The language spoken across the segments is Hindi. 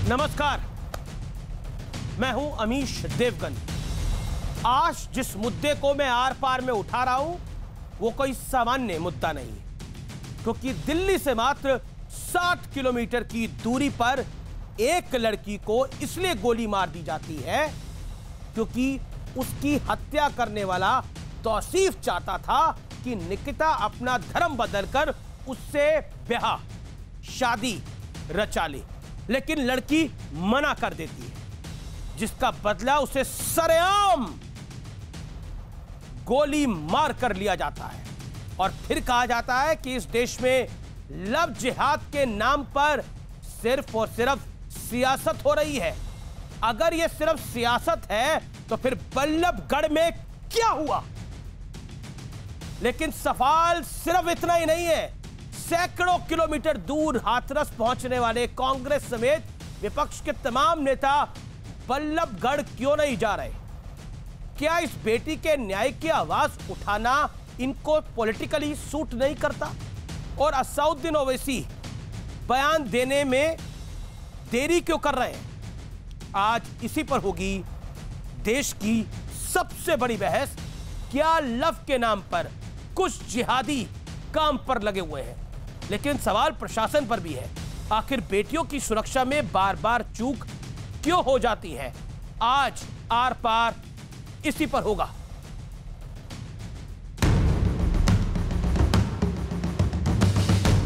नमस्कार, मैं हूं अमीश देवगन। आज जिस मुद्दे को मैं आर पार में उठा रहा हूं वो कोई सामान्य मुद्दा नहीं है, क्योंकि दिल्ली से मात्र 60 किलोमीटर की दूरी पर एक लड़की को इसलिए गोली मार दी जाती है क्योंकि उसकी हत्या करने वाला तौसीफ चाहता था कि निकिता अपना धर्म बदलकर उससे ब्याह शादी रचा ले, लेकिन लड़की मना कर देती है, जिसका बदला उसे सरेआम गोली मार कर लिया जाता है। और फिर कहा जाता है कि इस देश में लव जिहाद के नाम पर सिर्फ और सिर्फ सियासत हो रही है। अगर यह सिर्फ सियासत है तो फिर बल्लभगढ़ में क्या हुआ? लेकिन सवाल सिर्फ इतना ही नहीं है। सैकड़ों किलोमीटर दूर हाथरस पहुंचने वाले कांग्रेस समेत विपक्ष के तमाम नेता बल्लभगढ़ क्यों नहीं जा रहे? क्या इस बेटी के न्याय की आवाज उठाना इनको पॉलिटिकली सूट नहीं करता? और असदुद्दीन ओवैसी बयान देने में देरी क्यों कर रहे हैं? आज इसी पर होगी देश की सबसे बड़ी बहस। क्या लव के नाम पर कुछ जिहादी काम पर लगे हुए हैं? लेकिन सवाल प्रशासन पर भी है। आखिर बेटियों की सुरक्षा में बार बार चूक क्यों हो जाती है? आज आर पार इसी पर होगा।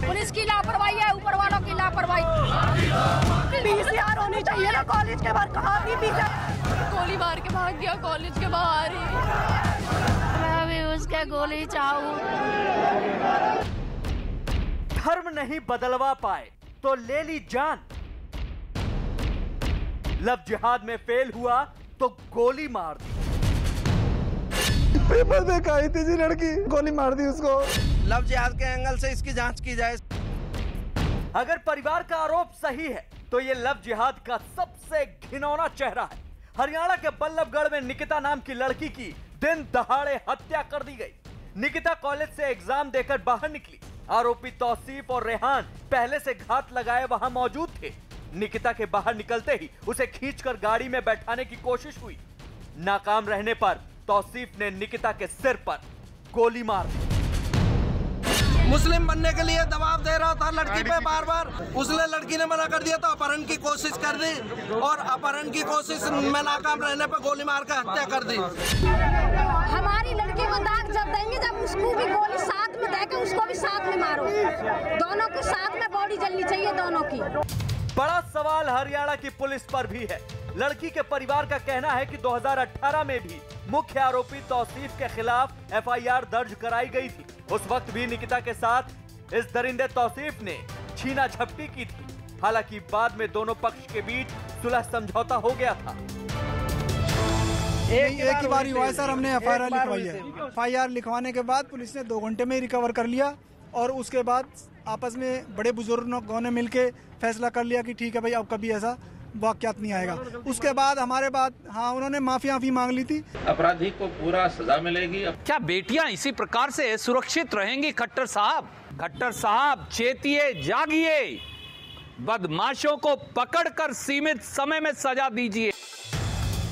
पुलिस की लापरवाही है, ऊपर वालों की लापरवाही। पीसीआर होनी चाहिए ना कॉलेज के बाहर। कहाँ भी पीसीआर? गोली मार के भाग गया कॉलेज के बाहर ही। मैं भी उसके गोली चाहूं। धर्म नहीं बदलवा पाए तो ले ली जान। लव जिहाद में फेल हुआ तो गोली मार दी। पेपर देखा आई थी जी, लड़की गोली मार दी उसको। लव जिहाद के एंगल से इसकी जांच की जाए। अगर परिवार का आरोप सही है तो ये लव जिहाद का सबसे घिनौना चेहरा है। हरियाणा के बल्लभगढ़ में निकिता नाम की लड़की की दिन दहाड़े हत्या कर दी गई। निकिता कॉलेज से एग्जाम देकर बाहर निकली। आरोपी तौसीफ और रेहान पहले से घात लगाए वहां मौजूद थे। निकिता के बाहर निकलते ही उसे खींचकर गाड़ी में बैठाने की कोशिश हुई। नाकाम रहने पर तौसीफ ने निकिता के सिर पर गोली मार दी। मुस्लिम बनने के लिए दबाव दे रहा था लड़की पे बार बार। उसने लड़की ने मना कर दिया तो अपहरण की कोशिश कर दी और अपहरण की कोशिश में नाकाम रहने पर गोली मार कर हत्या कर दी। हमारी लड़की को दाग जब देंगे जब उसको भी गोली साथ में देकर उसको भी साथ में मारो। दोनों को साथ में बॉडी जलनी चाहिए दोनों की। बड़ा सवाल हरियाणा की पुलिस पर भी है। लड़की के परिवार का कहना है कि 2018 में भी मुख्य आरोपी तौसीफ के खिलाफ एफआईआर दर्ज कराई गई थी। उस वक्त भी निकिता के साथ इस दरिंदे तौसीफ ने छीना झपटी की थी। हालांकि बाद में दोनों पक्ष के बीच सुलह समझौता हो गया था। एक ही बार हुआ है सर, हमने एफआईआर लिखवाई है। एफआईआर लिखवाने के बाद पुलिस ने 2 घंटे में ही रिकवर कर लिया और उसके बाद आपस में बड़े बुजुर्गों ने मिलके फैसला कर लिया कि ठीक है भाई अब कभी ऐसा वाकयात नहीं आएगा। उसके बाद हमारे बाद उन्होंने माफी मांग ली थी। अपराधी को पूरा सजा मिलेगी। क्या बेटियां इसी प्रकार से सुरक्षित रहेंगी? खट्टर साहब चेतिए, जागिए। बदमाशों को पकड़कर सीमित समय में सजा दीजिए।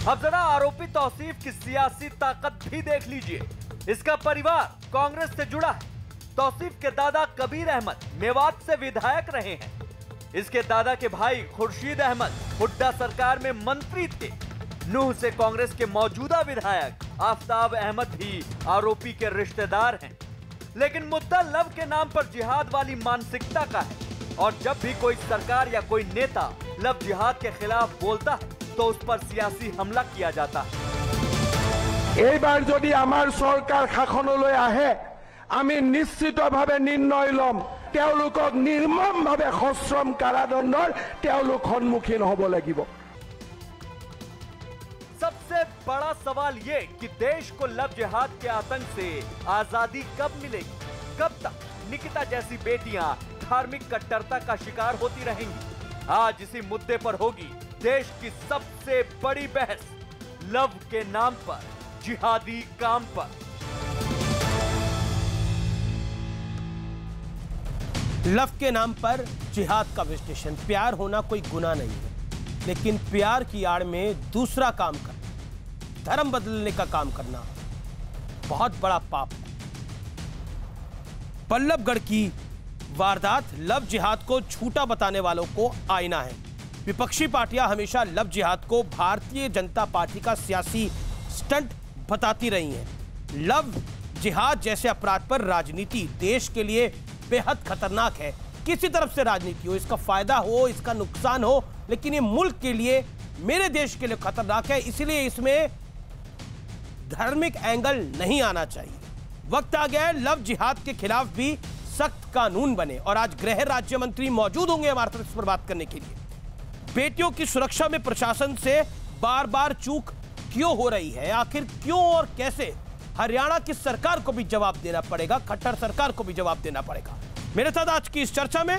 अब जरा आरोपी तौसीफ की सियासी ताकत भी देख लीजिए। इसका परिवार कांग्रेस से जुड़ा है। तौसीफ के दादा कबीर अहमद मेवात से विधायक रहे हैं। इसके दादा के भाई खुर्शीद अहमद हुड्डा सरकार में मंत्री थे। नूह से कांग्रेस के मौजूदा विधायक आफ्ताब अहमद भी आरोपी के रिश्तेदार हैं। लेकिन मुद्दा लव के नाम पर जिहाद वाली मानसिकता का है। और जब भी कोई सरकार या कोई नेता लव जिहाद के खिलाफ बोलता है तो उस पर सियासी हमला किया जाता है। এইবাৰ যদি আমাৰ চৰকাৰ শাসনলৈ আহে আমি নিশ্চিতভাৱে নিৰ্ণয় লম তেওঁলোকক নিৰ্মমভাৱে সশ্ৰম কাৰাদণ্ডৰ তেওঁলোক সন্মুখীন হ'ব লাগিব। सबसे बड़ा सवाल ये कि देश को लव जिहाद के आतंक से आजादी कब मिलेगी? कब तक निकिता जैसी बेटियां धार्मिक कट्टरता का शिकार होती रहेंगी? आज इसी मुद्दे पर होगी देश की सबसे बड़ी बहस। लव के नाम पर, जिहादी काम पर। लव के नाम पर जिहाद का विश्लेषण। प्यार होना कोई गुनाह नहीं है, लेकिन प्यार की आड़ में दूसरा काम करना, धर्म बदलने का काम करना बहुत बड़ा पाप है। बल्लभगढ़ की वारदात लव जिहाद को झूठा बताने वालों को आईना है। विपक्षी पार्टियां हमेशा लव जिहाद को भारतीय जनता पार्टी का सियासी स्टंट बताती रही हैं। लव जिहाद जैसे अपराध पर राजनीति देश के लिए बेहद खतरनाक है। किसी तरफ से राजनीति हो, इसका फायदा हो, इसका नुकसान हो, लेकिन ये मुल्क के लिए, मेरे देश के लिए खतरनाक है। इसलिए इसमें धार्मिक एंगल नहीं आना चाहिए। वक्त आ गया है लव जिहाद के खिलाफ भी सख्त कानून बने। और आज गृह राज्य मंत्री मौजूद होंगे हमारे साथ इस पर बात करने के लिए। बेटियों की सुरक्षा में प्रशासन से बार बार चूक क्यों हो रही है, आखिर क्यों और कैसे? हरियाणा की सरकार को भी जवाब देना पड़ेगा, खट्टर सरकार को भी जवाब देना पड़ेगा। मेरे साथ आज की इस चर्चा में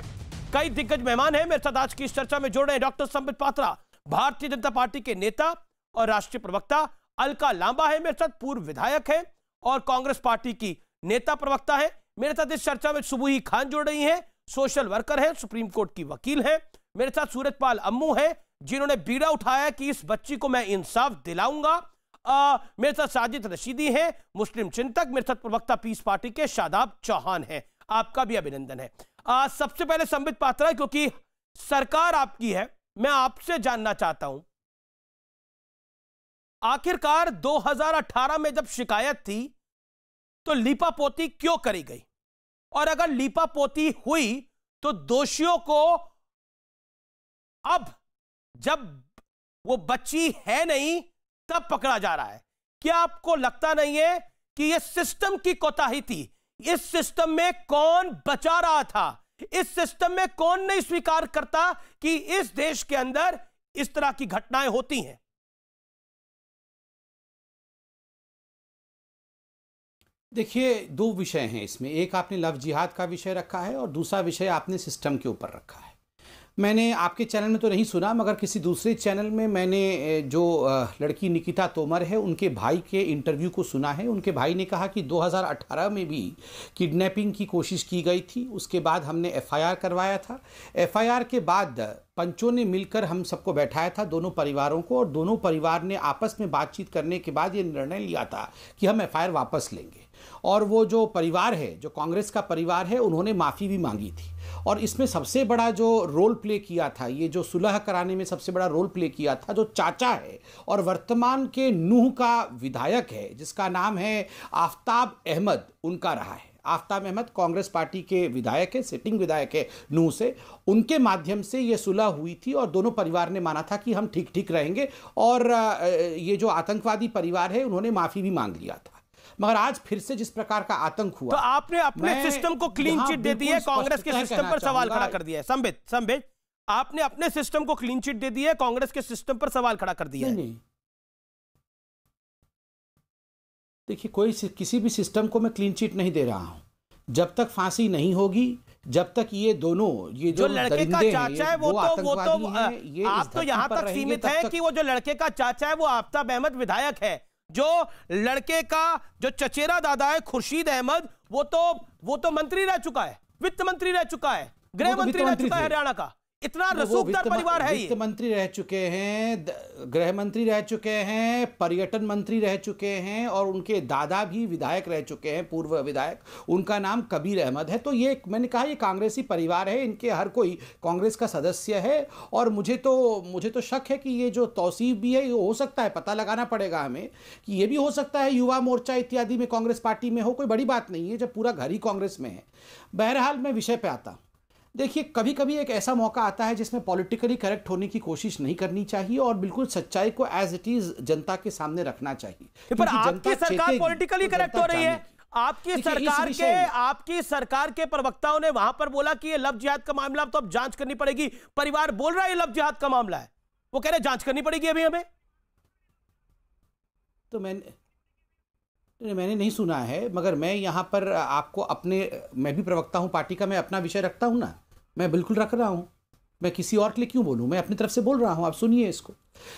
कई दिग्गज मेहमान हैं। मेरे साथ आज की इस चर्चा में जोड़ रहे हैं डॉक्टर संबित पात्रा, भारतीय जनता पार्टी के नेता और राष्ट्रीय प्रवक्ता। अलका लांबा है मेरे साथ, पूर्व विधायक है और कांग्रेस पार्टी की नेता प्रवक्ता है। मेरे साथ इस चर्चा में सुबुही खान जुड़ रही हैं, सोशल वर्कर है, सुप्रीम कोर्ट की वकील है। मेरे साथ सूरजपाल अम्मू है, जिन्होंने बीड़ा उठाया कि इस बच्ची को मैं इंसाफ दिलाऊंगा। मेरे साथ साजिद रशीदी है, मुस्लिम चिंतक। मेरे साथ प्रवक्ता पीस पार्टी के शादाब चौहान है। आपका भी अभिनंदन है। सबसे पहले संबित पात्रा, क्योंकि सरकार आपकी है, मैं आपसे जानना चाहता हूं, आखिरकार 2018 में जब शिकायत थी तो लीपापोती क्यों करी गई? और अगर लीपापोती हुई तो दोषियों को अब जब वो बच्ची है नहीं तब पकड़ा जा रहा है। क्या आपको लगता नहीं है कि यह सिस्टम की कोताही थी? इस सिस्टम में कौन बचा रहा था? इस सिस्टम में कौन नहीं स्वीकार करता कि इस देश के अंदर इस तरह की घटनाएं होती हैं? देखिए, दो विषय हैं इसमें। एक आपने लव जिहाद का विषय रखा है और दूसरा विषय आपने सिस्टम के ऊपर रखा है। मैंने आपके चैनल में तो नहीं सुना, मगर किसी दूसरे चैनल में मैंने जो लड़की निकिता तोमर है उनके भाई के इंटरव्यू को सुना है। उनके भाई ने कहा कि 2018 में भी किडनैपिंग की कोशिश की गई थी, उसके बाद हमने एफआईआर करवाया था। एफआईआर के बाद पंचों ने मिलकर हम सबको बैठाया था, दोनों परिवारों को, और दोनों परिवार ने आपस में बातचीत करने के बाद ये निर्णय लिया था कि हम एफआईआर वापस लेंगे। और वो जो परिवार है, जो कांग्रेस का परिवार है, उन्होंने माफ़ी भी मांगी थी। और इसमें सबसे बड़ा जो रोल प्ले किया था, ये जो सुलह कराने में सबसे बड़ा रोल प्ले किया था, जो चाचा है और वर्तमान के नूह का विधायक है, जिसका नाम है आफ्ताब अहमद, उनका रहा है। आफ्ताब अहमद कांग्रेस पार्टी के विधायक है, सिटिंग विधायक है नूह से। उनके माध्यम से ये सुलह हुई थी और दोनों परिवार ने माना था कि हम ठीक ठीक रहेंगे। और ये जो आतंकवादी परिवार है, उन्होंने माफ़ी भी मांग लिया था। मगर आज फिर से जिस प्रकार का आतंक हुआ, तो आपने अपने सिस्टम को क्लीन चिट दे दी है, कांग्रेस के सिस्टम पर सवाल खड़ा कर दिया है। संबित, आपने अपने सिस्टम को क्लीन चिट दे दी है, कांग्रेस के सिस्टम पर सवाल खड़ा कर दिया है। नहीं, देखिए, कोई किसी भी सिस्टम को मैं क्लीन चिट नहीं दे रहा हूं। जब तक फांसी नहीं होगी, जब तक ये दोनों, ये जो लड़के का चाचा है वो तो आप तो यहां तक सीमित है कि वो जो लड़के का चाचा है वो आफ्ताब अहमद विधायक है। जो लड़के का जो चचेरा दादा है खुर्शीद अहमद, वो तो मंत्री रह चुका है, वित्त मंत्री रह चुका है, गृह मंत्री रह चुका है हरियाणा का। इतना रसूखदार परिवार है। वित्त मंत्री रह चुके हैं, गृह मंत्री रह चुके हैं, पर्यटन मंत्री रह चुके हैं, और उनके दादा भी विधायक रह चुके हैं, पूर्व विधायक। उनका नाम कबीर अहमद है। तो ये मैंने कहा, ये कांग्रेसी परिवार है, इनके हर कोई कांग्रेस का सदस्य है। और मुझे तो शक है कि ये जो तौसीफ भी है, ये हो सकता है, पता लगाना पड़ेगा हमें, कि ये भी हो सकता है युवा मोर्चा इत्यादि में कांग्रेस पार्टी में हो। कोई बड़ी बात नहीं है जब पूरा घर ही कांग्रेस में है। बहरहाल मैं विषय पे आता हूँ। देखिए, कभी कभी एक ऐसा मौका आता है जिसमें पॉलिटिकली करेक्ट होने की कोशिश नहीं करनी चाहिए और बिल्कुल सच्चाई को एज इट इज जनता के सामने रखना चाहिए। पर आपकी सरकार पॉलिटिकली करेक्ट हो रही है। आपकी सरकार के प्रवक्ताओं ने वहां पर बोला कि ये लव जिहाद का मामला तो अब जांच करनी पड़ेगी। परिवार बोल रहा है ये लव जिहाद का मामला है, वो कह रहे जांच करनी पड़ेगी अभी हमें। तो मैंने नहीं सुना है, मगर मैं यहां पर आपको मैं भी प्रवक्ता हूं पार्टी का, मैं अपना विषय रखता हूं ना, मैं बिल्कुल रख रहा हूं। मैं किसी और के लिए क्यों बोलूं, मैं अपनी तरफ से बोल रहा हूं। आप सुनिए इसको।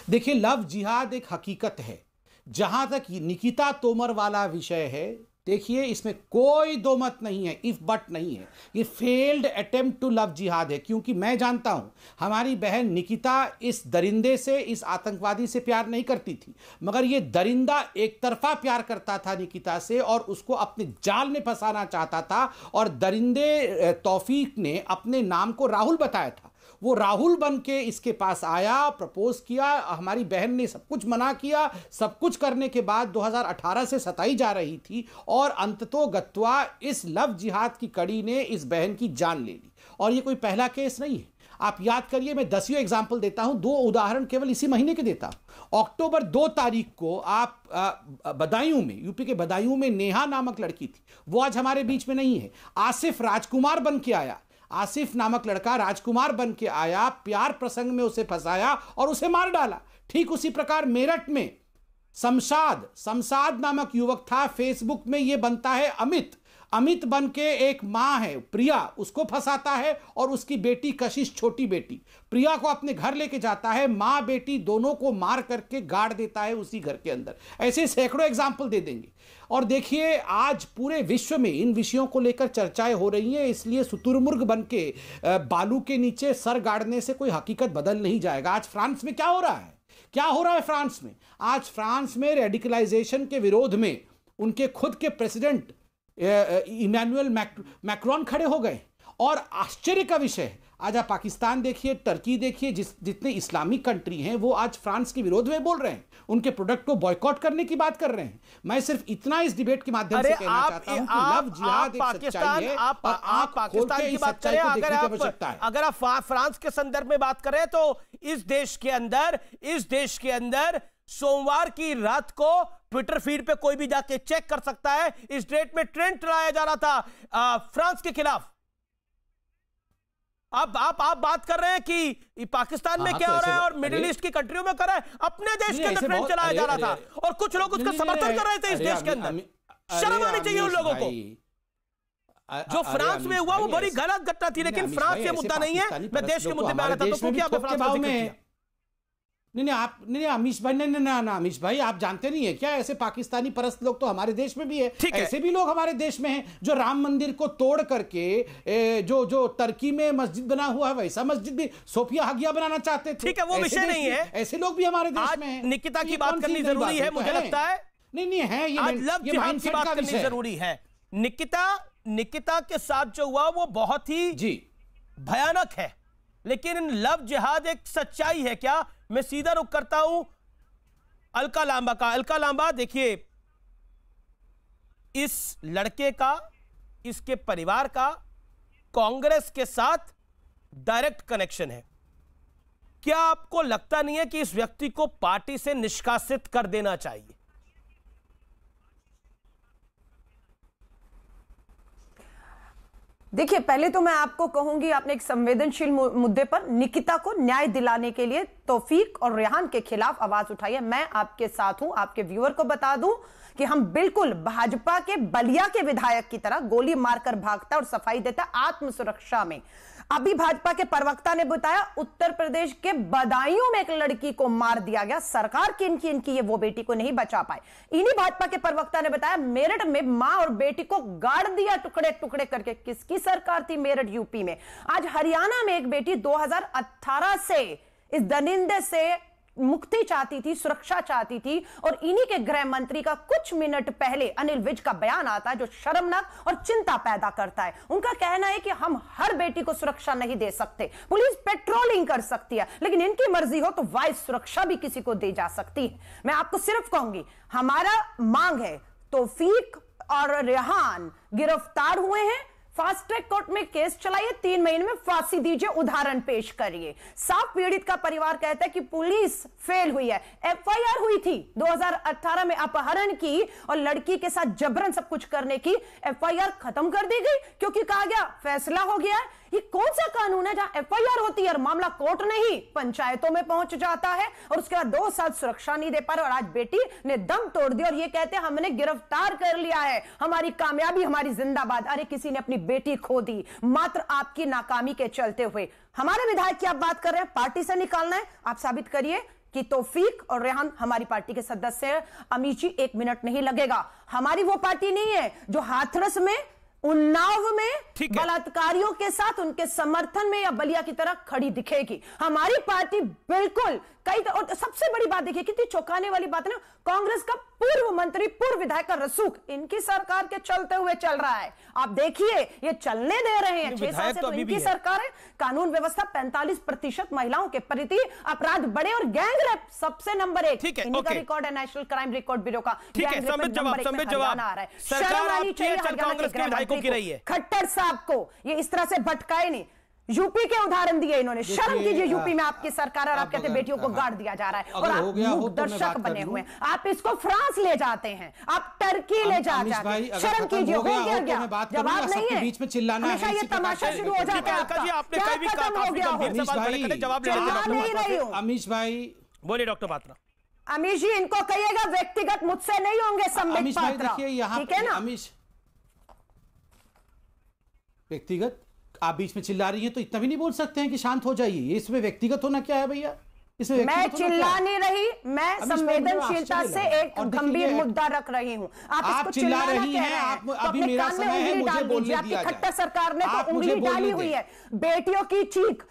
देखिए, लव जिहाद एक हकीकत है। जहां तक निकिता तोमर वाला विषय है, देखिए, इसमें कोई दो मत नहीं है, इफ बट नहीं है। ये फेल्ड अटेम्प्ट टू लव जिहाद है, क्योंकि मैं जानता हूं हमारी बहन निकिता इस दरिंदे से, इस आतंकवादी से प्यार नहीं करती थी, मगर ये दरिंदा एक तरफा प्यार करता था निकिता से और उसको अपने जाल में फंसाना चाहता था। और दरिंदे तौफीक ने अपने नाम को राहुल बताया था। वो राहुल बन के इसके पास आया, प्रपोज किया, हमारी बहन ने सब कुछ मना किया। सब कुछ करने के बाद 2018 से सताई जा रही थी और अंततोगत्वा इस लव जिहाद की कड़ी ने इस बहन की जान ले ली। और ये कोई पहला केस नहीं है। आप याद करिए, मैं 10वीं एग्जाम्पल देता हूं, 2 उदाहरण केवल इसी महीने के देता हूं। अक्टूबर 2 तारीख को आप बदायूं में, यूपी के बदायूं में नेहा नामक लड़की थी, वो आज हमारे बीच में नहीं है। आसिफ राजकुमार बन के आया, आसिफ नामक लड़का राजकुमार बन के आया, प्यार प्रसंग में उसे फंसाया और उसे मार डाला। ठीक उसी प्रकार मेरठ में शमशाद नामक युवक था, फेसबुक में ये बनता है अमित बन के एक मां है प्रिया, उसको फंसाता है और उसकी बेटी कशिश, छोटी बेटी प्रिया को अपने घर लेके जाता है, मां बेटी दोनों को मार करके गाड़ देता है उसी घर के अंदर। ऐसे सैकड़ों एग्जाम्पल दे देंगे। और देखिए, आज पूरे विश्व में इन विषयों को लेकर चर्चाएं हो रही हैं, इसलिए शुतुरमुर्ग बन के बालू के नीचे सर गाड़ने से कोई हकीकत बदल नहीं जाएगा। आज फ्रांस में क्या हो रहा है? क्या हो रहा है फ्रांस में? आज फ्रांस में रेडिकलाइजेशन के विरोध में उनके खुद के प्रेसिडेंट इमैनुअल मैक्रोन खड़े हो गए। और आश्चर्य का विषय है, आज आप पाकिस्तान देखिए, टर्की देखिए, जितने इस्लामिक कंट्री हैं वो आज फ्रांस के विरोध में बोल रहे हैं, उनके प्रोडक्ट को बॉयकॉट करने की बात कर रहे हैं। मैं सिर्फ इतना इस डिबेट के माध्यम से कहना चाहता हूं कि लव जिहाद एक सच्चाई है। आप पाकिस्तान की बात करें, अगर आप फ्रांस के संदर्भ में बात करें तो इस देश के अंदर सोमवार की रात को ट्विटर फीड पे कोई भी जाके चेक कर सकता है, इस डेट में ट्रेंड चलाया जा रहा था फ्रांस के खिलाफ। अब आप बात कर रहे हैं कि पाकिस्तान में क्या हो रहा है और मिडिल ईस्ट की कंट्रियों में कर रहा है, अपने देश के अंदर ट्रेंड चलाया जा रहा था और कुछ लोग उसका समर्थन कर रहे थे इस देश के अंदर। शर्म आनी चाहिए उन लोगों को। जो फ्रांस में हुआ वो बड़ी गलत घटना थी, लेकिन फ्रांस ये मुद्दा नहीं है। मैं देश के मुद्दे में आ रहा था, तो क्या फ्रांस में नहीं अमीश भाई, नहीं अमीश भाई, आप जानते नहीं है क्या, ऐसे पाकिस्तानी परस्त लोग तो हमारे देश में भी है। ऐसे भी लोग हमारे देश में हैं जो राम मंदिर को तोड़ करके जो टर्की में मस्जिद बना हुआ है वैसा मस्जिद भी सोफिया हगिया बनाना चाहते थे। ठीक है, वो विषय नहीं है। ऐसे लोग भी हमारे देश में हैं। निकिता की बात करनी जरूरी है, मुझे लगता है। नहीं है, ये लव जिहाद की बात करनी जरूरी है। निकिता के साथ जो हुआ वो बहुत ही भयानक है, लेकिन लव जिहाद एक सच्चाई है क्या? मैं सीधा रुख करता हूं अलका लांबा का। अलका लांबा, देखिए, इस लड़के का, इसके परिवार का कांग्रेस के साथ डायरेक्ट कनेक्शन है। क्या आपको लगता नहीं है कि इस व्यक्ति को पार्टी से निष्कासित कर देना चाहिए? देखिए, पहले तो मैं आपको कहूंगी, आपने एक संवेदनशील मुद्दे पर निकिता को न्याय दिलाने के लिए तौफीक और रेहान के खिलाफ आवाज उठाई है। मैं आपके साथ हूं। आपके व्यूअर को बता दूं कि हम बिल्कुल भाजपा के बलिया के विधायक की तरह गोली मारकर भागता और सफाई देता आत्मसुरक्षा में। अभी भाजपा के प्रवक्ता ने बताया उत्तर प्रदेश के बदायूं में एक लड़की को मार दिया गया, सरकार की इनकी ये वो बेटी को नहीं बचा पाए। इन्हीं भाजपा के प्रवक्ता ने बताया मेरठ में मां और बेटी को गाड़ दिया टुकड़े टुकड़े करके। किसकी सरकार थी? मेरठ यूपी में। आज हरियाणा में एक बेटी 2018 से इस दरिंदे से मुक्ति चाहती थी, सुरक्षा चाहती थी, और इन्हीं के गृह मंत्री का कुछ मिनट पहले अनिल विज का बयान आता है जो शर्मनाक और चिंता पैदा करता है। उनका कहना है कि हम हर बेटी को सुरक्षा नहीं दे सकते, पुलिस पेट्रोलिंग कर सकती है, लेकिन इनकी मर्जी हो तो वायु सुरक्षा भी किसी को दी जा सकती है। मैं आपको सिर्फ कहूंगी, हमारा मांग है तौफीक और रेहान गिरफ्तार हुए हैं, फास्ट ट्रैक कोर्ट में केस चलाइए, 3 महीने में फांसी दीजिए, उदाहरण पेश करिए। साफ पीड़ित का परिवार कहता है कि पुलिस फेल हुई है। एफआईआर हुई थी 2018 में अपहरण की और लड़की के साथ जबरन सब कुछ करने की, एफआईआर खत्म कर दी गई क्योंकि कहा गया फैसला हो गया है। ये कौन सा कानून है जहां एफआईआर होती है और मामला कोर्ट नहीं पंचायतों में पहुंच जाता है, और उसके बाद 2 साल सुरक्षा नहीं दे पा रहे, और आज बेटी ने दम तोड़ दिया और ये कहते हैं हमने गिरफ्तार कर लिया है, हमारी कामयाबी हमारी जिंदाबाद। अरे किसी ने अपनी बेटी खो दी मात्र आपकी नाकामी के चलते हुए। हमारे विधायक की आप बात कर रहे हैं पार्टी से निकालना है, आप साबित करिए कि तौफीक और रेहान हमारी पार्टी के सदस्य हैं। अमित जी 1 मिनट नहीं लगेगा। हमारी वो पार्टी नहीं है जो हाथरस में, उन्नाव में बलात्कारियों के साथ उनके समर्थन में या बलिया की तरह खड़ी दिखेगी। हमारी पार्टी बिल्कुल और सबसे बड़ी बात देखिए, कितनी चौंकाने वाली बात है ना, कांग्रेस का पूर्व मंत्री, पूर्व विधायक का रसूख इनकी सरकार के चलते हुए चल रहा है। आप देखिए, ये चलने दे रहे हैं। 6 साल से तो इनकी सरकार है। कानून व्यवस्था 45% महिलाओं के प्रति अपराध बढ़े और गैंग रेप सबसे नंबर 1 इन्हीं का रिकॉर्ड है, नेशनल क्राइम रिकॉर्ड ब्यूरो का। खट्टर साहब को ये इस तरह से भटकाए नहीं। यूपी के उदाहरण दिए इन्होंने। शर्म कीजिए, यूपी में आपकी सरकार और आप कहते बेटियों को गाड़ दिया जा रहा है और आप मूक दर्शक बने हुए हैं। आप इसको फ्रांस ले जाते हैं, आप टर्की ले जाते हैं। शर्म कीजिए, हो गया क्या? जवाब नहीं है, बीच में चिल्लाना है, हमेशा ये तमाशा शुरू हो जाता है। अमीश भाई बोलिए। डॉक्टर पात्रा। अमीश जी इनको कहिएगा व्यक्तिगत मुझसे नहीं होंगे संबित पात्रा, ठीक है ना? अमीश व्यक्तिगत आप बीच में चिल्ला रही हैं तो इतना भी नहीं बोल सकते हैं कि शांत हो जाइए। इसमें व्यक्तिगत होना क्या है भैया? इसमें मैं चिल्ला नहीं रही, मैं संवेदनशीलता से एक गंभीर मुद्दा रख रही हूँ। आप चिल्ला रही हैं। आप अभी मेरा समय है, मुझे बोलने दिया जाए। खट्टर सरकार ने तो उंगली डाली हुई है। बेटियों की चीख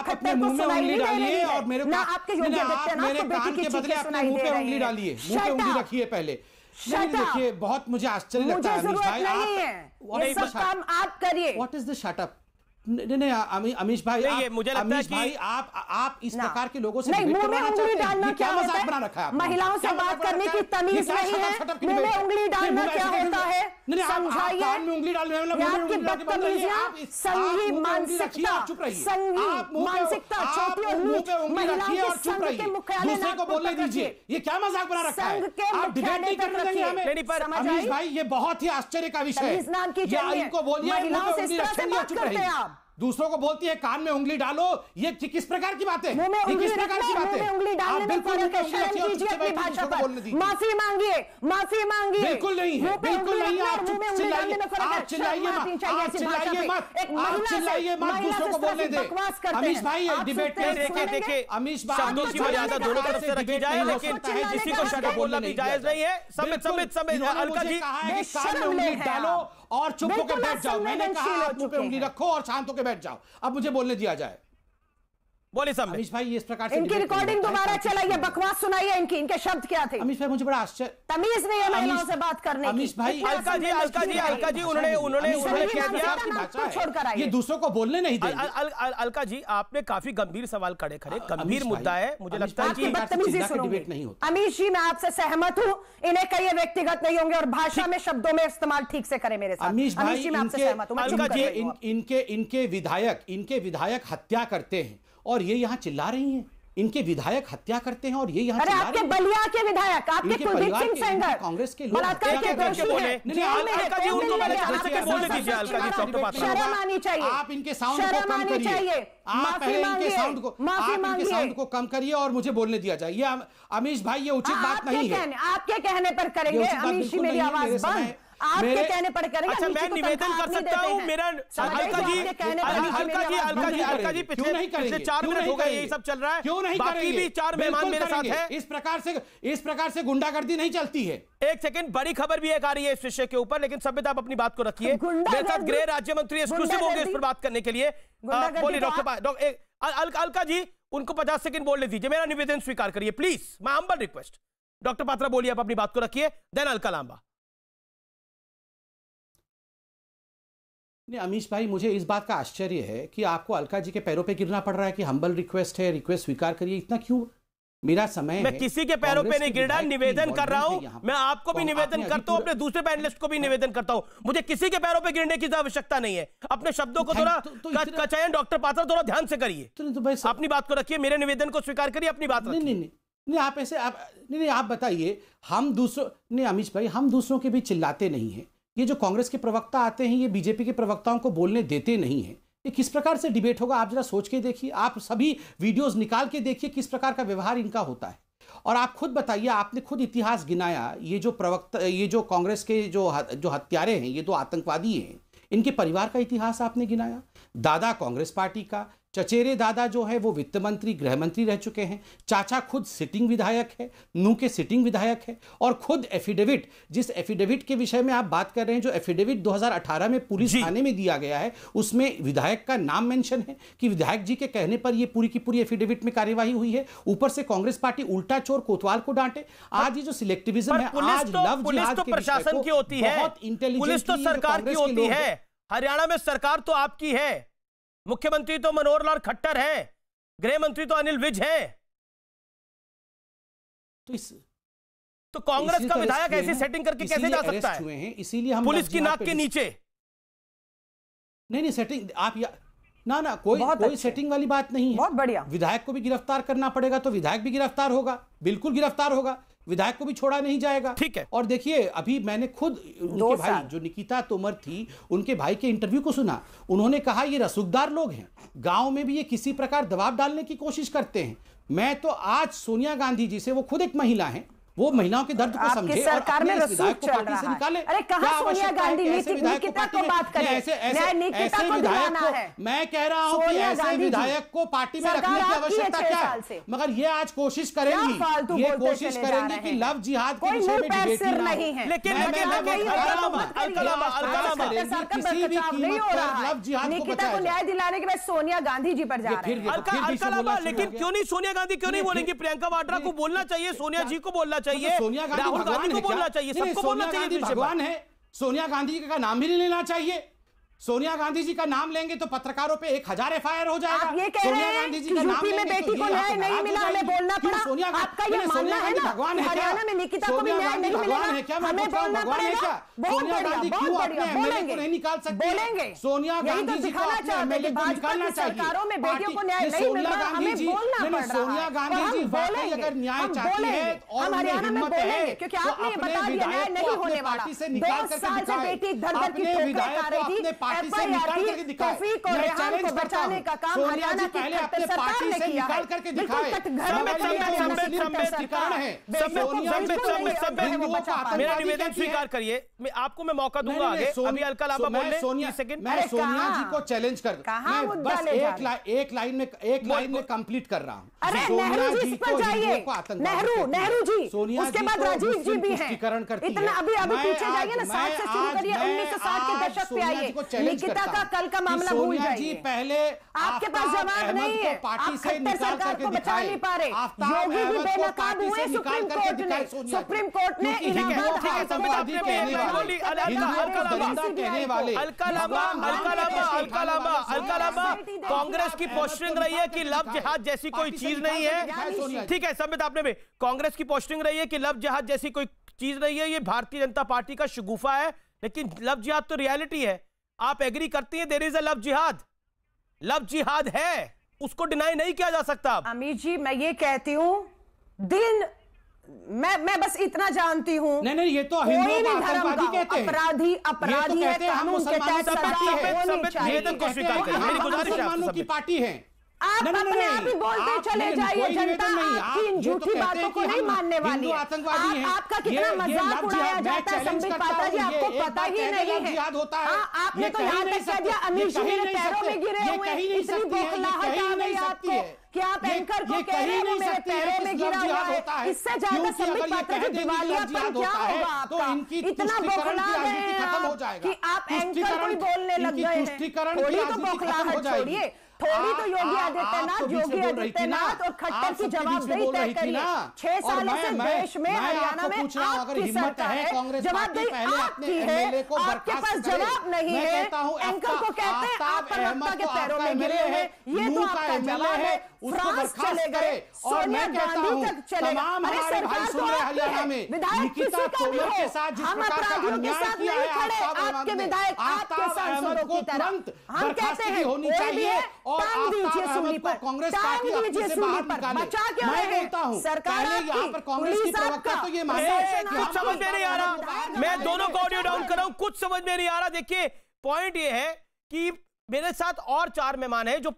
खट्टर को सुनाई नहीं दे रही है ना। आपके योगी आदित्यनाथ को बेटी की चीखें सुनाई दे रही है। मुंह पे उंगली रखिए पहले। देखिए, बहुत मुझे आश्चर्य लगता है अमीश भाई। ये सब काम आप करिए। What is the shut up? नहीं अमीश भाई, मुझे लगता है कि आप इस प्रकार के लोगों से मुंह में उंगली डालना क्या मजाक बना रखा है? महिलाओं से बात करने की तमीज नहीं है। मुंह में उंगली डालना क्या होता है समझाइए। आपकी बदतमीजियां, संघी मानसिकता, छोटी और नीच महिलाओं के संघ के मुख्यालय को बोलने दीजिए। ये क्या मजाक बना रखा है? आप डिबेट नहीं करने देंगे हमें? अमीश भाई, ये बहुत ही आश्चर्य का विषय है। इनको बोलिए महिलाओं से इस तरह से बात करते हैं आप। दूसरों को बोलती है कान में उंगली डालो। ये किस प्रकार की बात है? ये किस प्रकार की बात है? उंगली डालने में फर्क है। शर्म कीजिए अपनी भाषा पर। माफी मांगिए, माफी मांगिए। बिल्कुल नहीं है, बिल्कुल नहीं है। आप चिल्लाइए मत, आप चिल्लाइए मत, दूसरों को बोलने दे। अमीश भाई, डिबेट देखिए, अमीश भाई, शब्दों की मर्यादा दोनों तरफ से रखी जाए, लेकिन किसी को शब्द बोलना भी जायज नहीं है। समित अलका जी, कान में उंगली डालो और चुप होकर बैठ जाओ। मैंने कहा आप मुंह पे उंगली रखो और शांत होकर बैठ जाओ। अब मुझे बोलने दिया जाए। बोले सब अमीश भाई, इस प्रकार से इनकी रिकॉर्डिंग दोबारा चलाइए, बकवास सुनाइए। इनके शब्द क्या थे? अमीश भाई, मुझे बड़ा आश्चर्य, तमीज नहीं है महिलाओं से बात करने की। अमीश भाई, अलका जी उन्होंने कह दिया छोड़कर आइए। ये दूसरों को बोलने नहीं देंगे। अलका जी, आपने काफी गंभीर सवाल खड़े गंभीर मुद्दा है। मुझे लगता है कि डिबेट नहीं होता। अमीश जी, मैं आपसे सहमत हूँ। इन्हें कहिए व्यक्तिगत नहीं होंगे और भाषा में, शब्दों में इस्तेमाल ठीक से करें मेरे साथ। अमीश भाई, मैं आपसे सहमत हूँ। इनके विधायक हत्या करते हैं और ये यहाँ चिल्ला रही हैं। इनके विधायक हत्या करते हैं और ये यहाँ चिल्ला रहे हैं। आपके बलिया के विधायक, आपके कुलदीप सिंह सेंगर, कांग्रेस के लोग बलात्कार के दोषी हैं। शर्म आनी चाहिए। आप इनके साउंड को कम करिए। आप पहले इनके साउंड को कम करिए और मुझे बोलने दिया जाए। ये अमीश भाई, ये उचित बात नहीं है। आपके कहने पर करेंगे अमीश जी, मेरी आवाज बंद। आपके कहने पर करेंगे। अच्छा, मैं निवेदन कर सकता हूं मेरा? अलका जी, पिछले 4 मिनट हो गए यही सब चल रहा है। क्यों नहीं बाकी भी 4 मेहमान मेरे साथ हैं। इस प्रकार से गुंडागर्दी नहीं चलती है। एक सेकंड, बड़ी खबर भी एक आ रही है इस विषय के ऊपर, लेकिन सभ्यता आप अपनी बात को रखिए। मेरे साथ गृह राज्य मंत्री एक्सक्लूसिव होंगे इस पर बात करने के लिए। बोलिए डॉक्टर अलका जी, उनको 50 सेकंड बोलने दीजिए। मेरा निवेदन स्वीकार करिए प्लीज, मैं हम्बल रिक्वेस्ट। डॉक्टर पात्रा, बोलिए, आप अपनी बात को रखिए, देन अलका लांबा। अमीश भाई, मुझे इस बात का आश्चर्य है कि आपको अलका जी के पैरों पे गिरना पड़ रहा है कि हम्बल रिक्वेस्ट है, रिक्वेस्ट स्वीकार करिए। इतना क्यों? मेरा समय मैं किसी के पैरों पे नहीं गिर रहा, निवेदन कर रहा हूं। मैं आपको भी निवेदन करता हूं, अपने दूसरे पैनलिस्ट को भी निवेदन करता हूं। मुझे किसी के पैरों पे गिरने की आवश्यकता नहीं है। अपने शब्दों को थोड़ा कचयन, डॉक्टर पात्रा, थोड़ा ध्यान से करिए। अपनी बात को रखिए, मेरे निवेदन को स्वीकार करिए, अपनी बात रखिए। नहीं, आप ऐसे आप बताइए। हम दूसरों, नहीं अमीश भाई, हम दूसरों के भी चिल्लाते नहीं हैं। ये जो कांग्रेस के प्रवक्ता आते हैं, ये बीजेपी के प्रवक्ताओं को बोलने देते नहीं हैं। ये किस प्रकार से डिबेट होगा? आप जरा सोच के देखिए। आप सभी वीडियोस निकाल के देखिए किस प्रकार का व्यवहार इनका होता है। और आप खुद बताइए, आपने खुद इतिहास गिनाया। ये जो प्रवक्ता, ये जो कांग्रेस के जो हत्यारे हैं, ये तो आतंकवादी हैं। इनके परिवार का इतिहास आपने गिनाया। दादा कांग्रेस पार्टी का, चचेरे दादा जो है वो वित्त मंत्री, गृह मंत्री रह चुके हैं। चाचा खुद सिटिंग विधायक है, नू के सिटिंग विधायक है। और खुद एफिडेविट, जिस एफिडेविट के विषय में आप बात कर रहे हैं, जो एफिडेविट 2018 में पुलिस थाने में दिया गया है, उसमें विधायक का नाम मेंशन है कि विधायक जी के कहने पर ये पूरी की पूरी एफिडेविट में कार्यवाही हुई है। ऊपर से कांग्रेस पार्टी उल्टा चोर कोतवाल को डांटे। आज ये जो सिलेक्टिविज्म है, आज लव जिहाद के प्रशासन की होती है, बहुत इंटेलिजेंट, पुलिस तो सरकार की होती है। हरियाणा में सरकार तो आपकी है, मुख्यमंत्री तो मनोहर लाल खट्टर है, गृह मंत्री तो अनिल विज है। तो कांग्रेस का विधायक ऐसी सेटिंग करके कैसे जा सकता है? इसीलिए हम पुलिस की नाक के नीचे नहीं सेटिंग आप ना कोई सेटिंग वाली बात नहीं है। बहुत बढ़िया। विधायक को भी गिरफ्तार करना पड़ेगा तो विधायक भी गिरफ्तार होगा, बिल्कुल गिरफ्तार होगा, विधायक को भी छोड़ा नहीं जाएगा। ठीक है। और देखिए, अभी मैंने खुद उनके भाई जो निकिता तोमर थी, उनके भाई के इंटरव्यू को सुना। उन्होंने कहा ये रसूखदार लोग हैं, गांव में भी ये किसी प्रकार दबाव डालने की कोशिश करते हैं। मैं तो आज सोनिया गांधी जी से, वो खुद एक महिला हैं, वो महिलाओं के दर्द को समझे सरकार में विधायक को पार्टी से निकाले। अरे कहां सोनिया गांधी निकिता को बात करें, निकिता को दिलाना है। मैं कह रहा हूं कि ऐसे विधायक को पार्टी में रखने की आवश्यकता क्या है? मगर ये आज कोशिश करेंगी कि लव जिहाद के विषय में डिबेट नहीं है। लेकिन निकिता को न्याय दिलाने के बाद सोनिया गांधी जी पर जा रहे हैं। लेकिन क्यों नहीं सोनिया गांधी क्यों नहीं बोलेंगी? प्रियंका वाड्रा को बोलना चाहिए, सोनिया जी को बोलना चाहिए, सोनिया गांधी राहुल गांधी को बोलना चाहिए, सबको बोलना चाहिए। भगवान है, सोनिया गांधी का नाम भी नहीं लेना चाहिए। सोनिया गांधी जी का नाम लेंगे तो पत्रकारों पे 1000 FIR हो जाएगा। आप ये कह रहे हैं कि यूपी में बेटी को न्याय नहीं मिला, हमें बोलना पड़ा। आपका ये मानना है ना, हरियाणा में निकिता को भी न्याय नहीं मिला, हमें बोलना पड़ेगा। बहुत बढ़िया, बहुत बढ़िया, बोलेंगे, नहीं निकाल सकते, बोलेंगे। सोनिया गांधी जी दिखाना चाहते हैं कि भाजपा की सरकारों में बेटियों को न्याय नहीं मिल रहा, हमें बोलना पड़ रहा है। सोनिया गांधी जी वाकई अगर न्याय चाहती है और हरियाणा में बोलेंगे, क्योंकि आपने ये बता दिया न्याय नहीं होने वाला। 2 साल से बेटी धर-धर की ठोकर खा रही थी, FIR तौफीक और रेहान को बचाने का काम हरियाणा की खट्टर सरकार ने किया है। बिल्कुल मेरा निवेदन स्वीकार करिए, मैं आपको मौका दूंगा आगे। अभी अलका लांबा बोलने, मैं सोनिया जी को चैलेंज कर, मैं बस एक लाइन में कंप्लीट कर रहा हूं। अरे नेहरू जी पर जाइए, नेहरू जी, उसके बाद राजीव जी भी हैं। इतना अभी पीछे जाइए ना, 60 से शुरू करिए, 1960 के दशक पे आइए। निकिता का कल का मामला भूल जाइए। पहले आपके पास जवाब नहीं है, आप खट्टर सरकार को बचा नहीं पा रहे। योगी भी बेनकाब हुए सुप्रीम कोर्ट ने इलाहाबाद हाई कोर्ट कांग्रेस की पोस्टरिंग रही है कि लव जिहाद जैसी कोई चीज नहीं है। ठीक है, संबित आपने भी कांग्रेस की पोस्टरिंग रही है कि लव जिहाद जैसी कोई चीज नहीं है, ये भारतीय जनता पार्टी का शगुफा है। लेकिन लव जिहाद तो रियलिटी है, आप एग्री करती हैं? देयर इज अ लव जिहाद है, उसको डिनाई नहीं किया जा सकता। अमित जी, मैं ये कहती हूँ, मैं बस इतना जानती हूँ, नहीं ये तो हिंदुओं का आतंकवादी कहते हैं, अपराधी है, कानून के तहत सजा होनी चाहिए। मुसलमानों की पार्टी है, आप अपने आप ही बोलते चले जाइए, जनता आपकी झूठी बातों को नहीं मानने वाली है। आपका कितना मजाक उड़ाया जाता है संबित पात्रा जी, आपको पता ही नहीं है। आपने तो यहाँ तक कह दिया अमित जी मेरे पैरों में गिरे हुए, इतनी बौखलाहट आ गई आपको कि आप एंकर को कह रहे हैं मेरे पैरों में गिरा हुआ है। इससे ज्यादा संबित पात्रा जी दिवालियापन क्या होगा आपका? इतना बौखला गए हैं कि आप एंकर को ही बोलने लग गए हैं। थोड़ी तो बौखलाहट छोड़िए, थोड़ी तो योगी आदित्यनाथ और खट्टर की जवाबदेही तय करिए। 6 सालों से देश में, हरियाणा में आपकी सरकार है, जवाबदेही आपकी है, आपके पास जवाब नहीं है। एंकर को कहते हैं आप प्रवक्ता के पैरों में गिरे हैं, ये तो आपका जवाब है। फ्रांस चले गए, सोनिया गांधी तक चले गए। अरे सरकार तो आपकी है, विधायक किसी का भी हो, हम अपराधियों के साथ नहीं खड़े। आपके विधायक आपके सांसदों की तरह हम कहते हैं कोई भी है, टांग दीजिए सूली पर, टांग दीजिए सूली पर, बचा के रहे। सरकार आपकी, पुलिस आपका, कुछ समझ में नहीं आ रहा। मैं दोनों को ऑडियो डाउन कर रहा हूं, कुछ समझ में नहीं आ रहा। देखिए, पॉइंट ये है कि मेरे साथ और 4 मेहमान हैं जो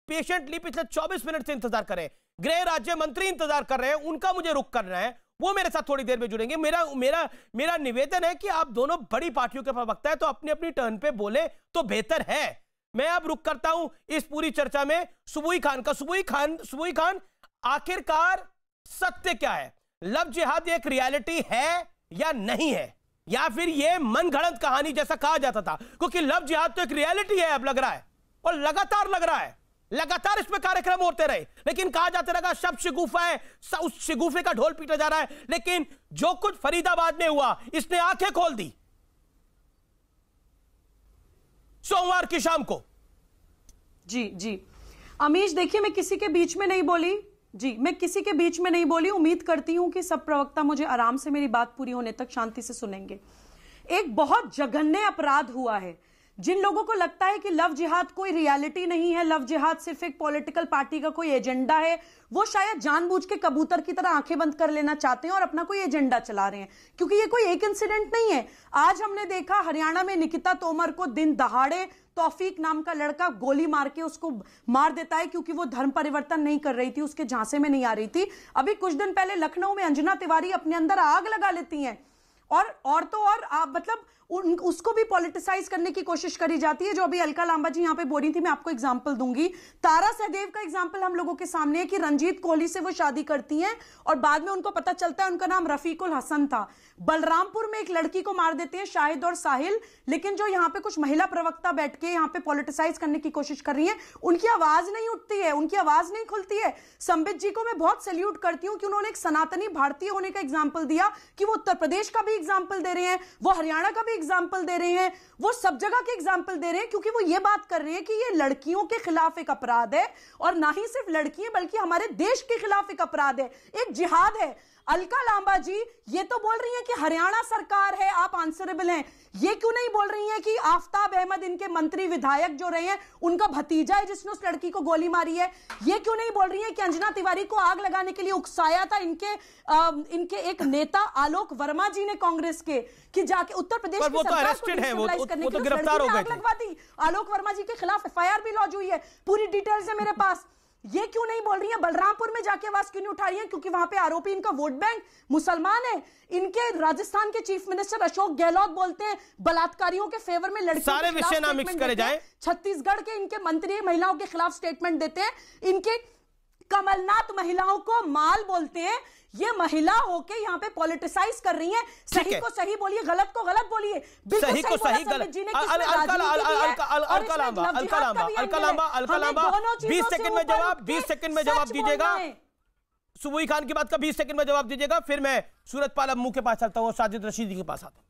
पेशेंटली पिछले 24 मिनट से इंतजार कर रहे हैं। गृह राज्य मंत्री इंतजार कर रहे हैं, उनका मुझे रुक करना है, वो मेरे साथ थोड़ी देर में जुड़ेंगे। मेरा निवेदन है कि आप दोनों बड़ी पार्टियों के प्रवक्ता है, तो अपनी अपनी टर्न पे बोले तो बेहतर है। मैं अब रुक करता हूं इस पूरी चर्चा में सुबुई खान का। सुबुई खान, आखिरकार सत्य क्या है? लव जिहाद एक रियलिटी है या नहीं है, या फिर यह मनगढ़ंत कहानी जैसा कहा जाता था? क्योंकि लव जिहाद तो एक रियलिटी है अब लग रहा है, और लगातार लग रहा है, लगातार इसमें कार्यक्रम होते रहे, लेकिन कहा जाता रहा शब शिगुफा है, उस शिगुफे का ढोल पीटा जा रहा है। लेकिन जो कुछ फरीदाबाद में हुआ, इसने आंखें खोल दी सोमवार की शाम को। जी अमीश, देखिए मैं किसी के बीच में नहीं बोली जी, मैं किसी के बीच में नहीं बोली। उम्मीद करती हूं कि सब प्रवक्ता मुझे आराम से मेरी बात पूरी होने तक शांति से सुनेंगे। एक बहुत जघन्य अपराध हुआ है। जिन लोगों को लगता है कि लव जिहाद कोई रियलिटी नहीं है, लव जिहाद सिर्फ एक पॉलिटिकल पार्टी का कोई एजेंडा है, वो शायद जानबूझ के कबूतर की तरह आंखें बंद कर लेना चाहते हैं और अपना कोई एजेंडा चला रहे हैं, क्योंकि ये कोई एक इंसिडेंट नहीं है। आज हमने देखा हरियाणा में निकिता तोमर को दिन दहाड़े तौफीक नाम का लड़का गोली मार के उसको मार देता है, क्योंकि वो धर्म परिवर्तन नहीं कर रही थी, उसके झांसे में नहीं आ रही थी। अभी कुछ दिन पहले लखनऊ में अंजना तिवारी अपने अंदर आग लगा लेती हैं, और तो और मतलब उसको भी पॉलिटिसाइज करने की कोशिश करी जाती है। जो अभी अलका लांबा जी यहां पे बोल रही थी, मैं आपको एग्जांपल दूंगी। तारा सहदेव का एग्जांपल हम लोगों के सामने है कि रंजीत कोहली से वो शादी करती हैं और बाद में उनको पता चलता है उनका नाम रफीकुल हसन था। बलरामपुर में एक लड़की को मार देते हैं शाहिद और साहिल, लेकिन जो यहाँ पे कुछ महिला प्रवक्ता बैठ के यहाँ पे पॉलिटिसाइज करने की कोशिश कर रही हैं, उनकी आवाज नहीं उठती है, उनकी आवाज नहीं खुलती है। संबित जी को मैं बहुत सैल्यूट करती हूँ कि उन्होंने एक सनातनी भारतीय होने का एग्जाम्पल दिया, कि वो उत्तर प्रदेश का भी एग्जाम्पल दे रहे हैं, वो हरियाणा का भी एग्जाम्पल दे रहे हैं, वो सब जगह के एग्जाम्पल दे रहे हैं, क्योंकि वो ये बात कर रहे हैं कि ये लड़कियों के खिलाफ एक अपराध है, और ना ही सिर्फ लड़कियां बल्कि हमारे देश के खिलाफ एक अपराध है, एक जिहाद है। अलका लांबा जी ये तो बोल रही हैं कि हरियाणा सरकार है, आप आंसरेबल हैं। ये क्यों नहीं बोल रही हैं कि आफ्ताब अहमद इनके मंत्री विधायक जो रहे हैं उनका भतीजा है जिसने उस लड़की को गोली मारी है? ये क्यों नहीं बोल रही हैं कि अंजना तिवारी को आग लगाने के लिए उकसाया था इनके एक नेता आलोक वर्मा जी ने कांग्रेस के, कि जाके उत्तर प्रदेश की सरकार को डिस्टेबलाइज करने के लिए गिरफ्तार हो गए। आलोक वर्मा जी के खिलाफ एफआईआर भी लॉन्च हुई है, पूरी डिटेल्स है मेरे पास। ये क्यों नहीं बोल रही है? बलरामपुर में जाके आवाज क्यों नहीं उठा रही है? क्योंकि वहां पे आरोपी इनका वोट बैंक मुसलमान है। इनके राजस्थान के चीफ मिनिस्टर अशोक गहलोत बोलते हैं बलात्कारियों के फेवर में लड़कियों सारे विषय ना मिक्स करे जाए। छत्तीसगढ़ के इनके मंत्री महिलाओं के खिलाफ स्टेटमेंट देते हैं। इनके कमलनाथ महिलाओं को माल बोलते हैं। ये महिला होके यहाँ पे पॉलिटिसाइज कर रही हैं। सही को सही बोलिए, गलत को गलत बोलिए। सही को सही, गलत। अलका लांबा 20 सेकंड में जवाब, 20 सेकंड में जवाब दीजिएगा। सुबुई खान की बात का 20 सेकंड में जवाब दीजिएगा, फिर मैं सूरजपाल अम्मू के पास चलता हूँ, साजिद रशीदी के पास आता हूँ।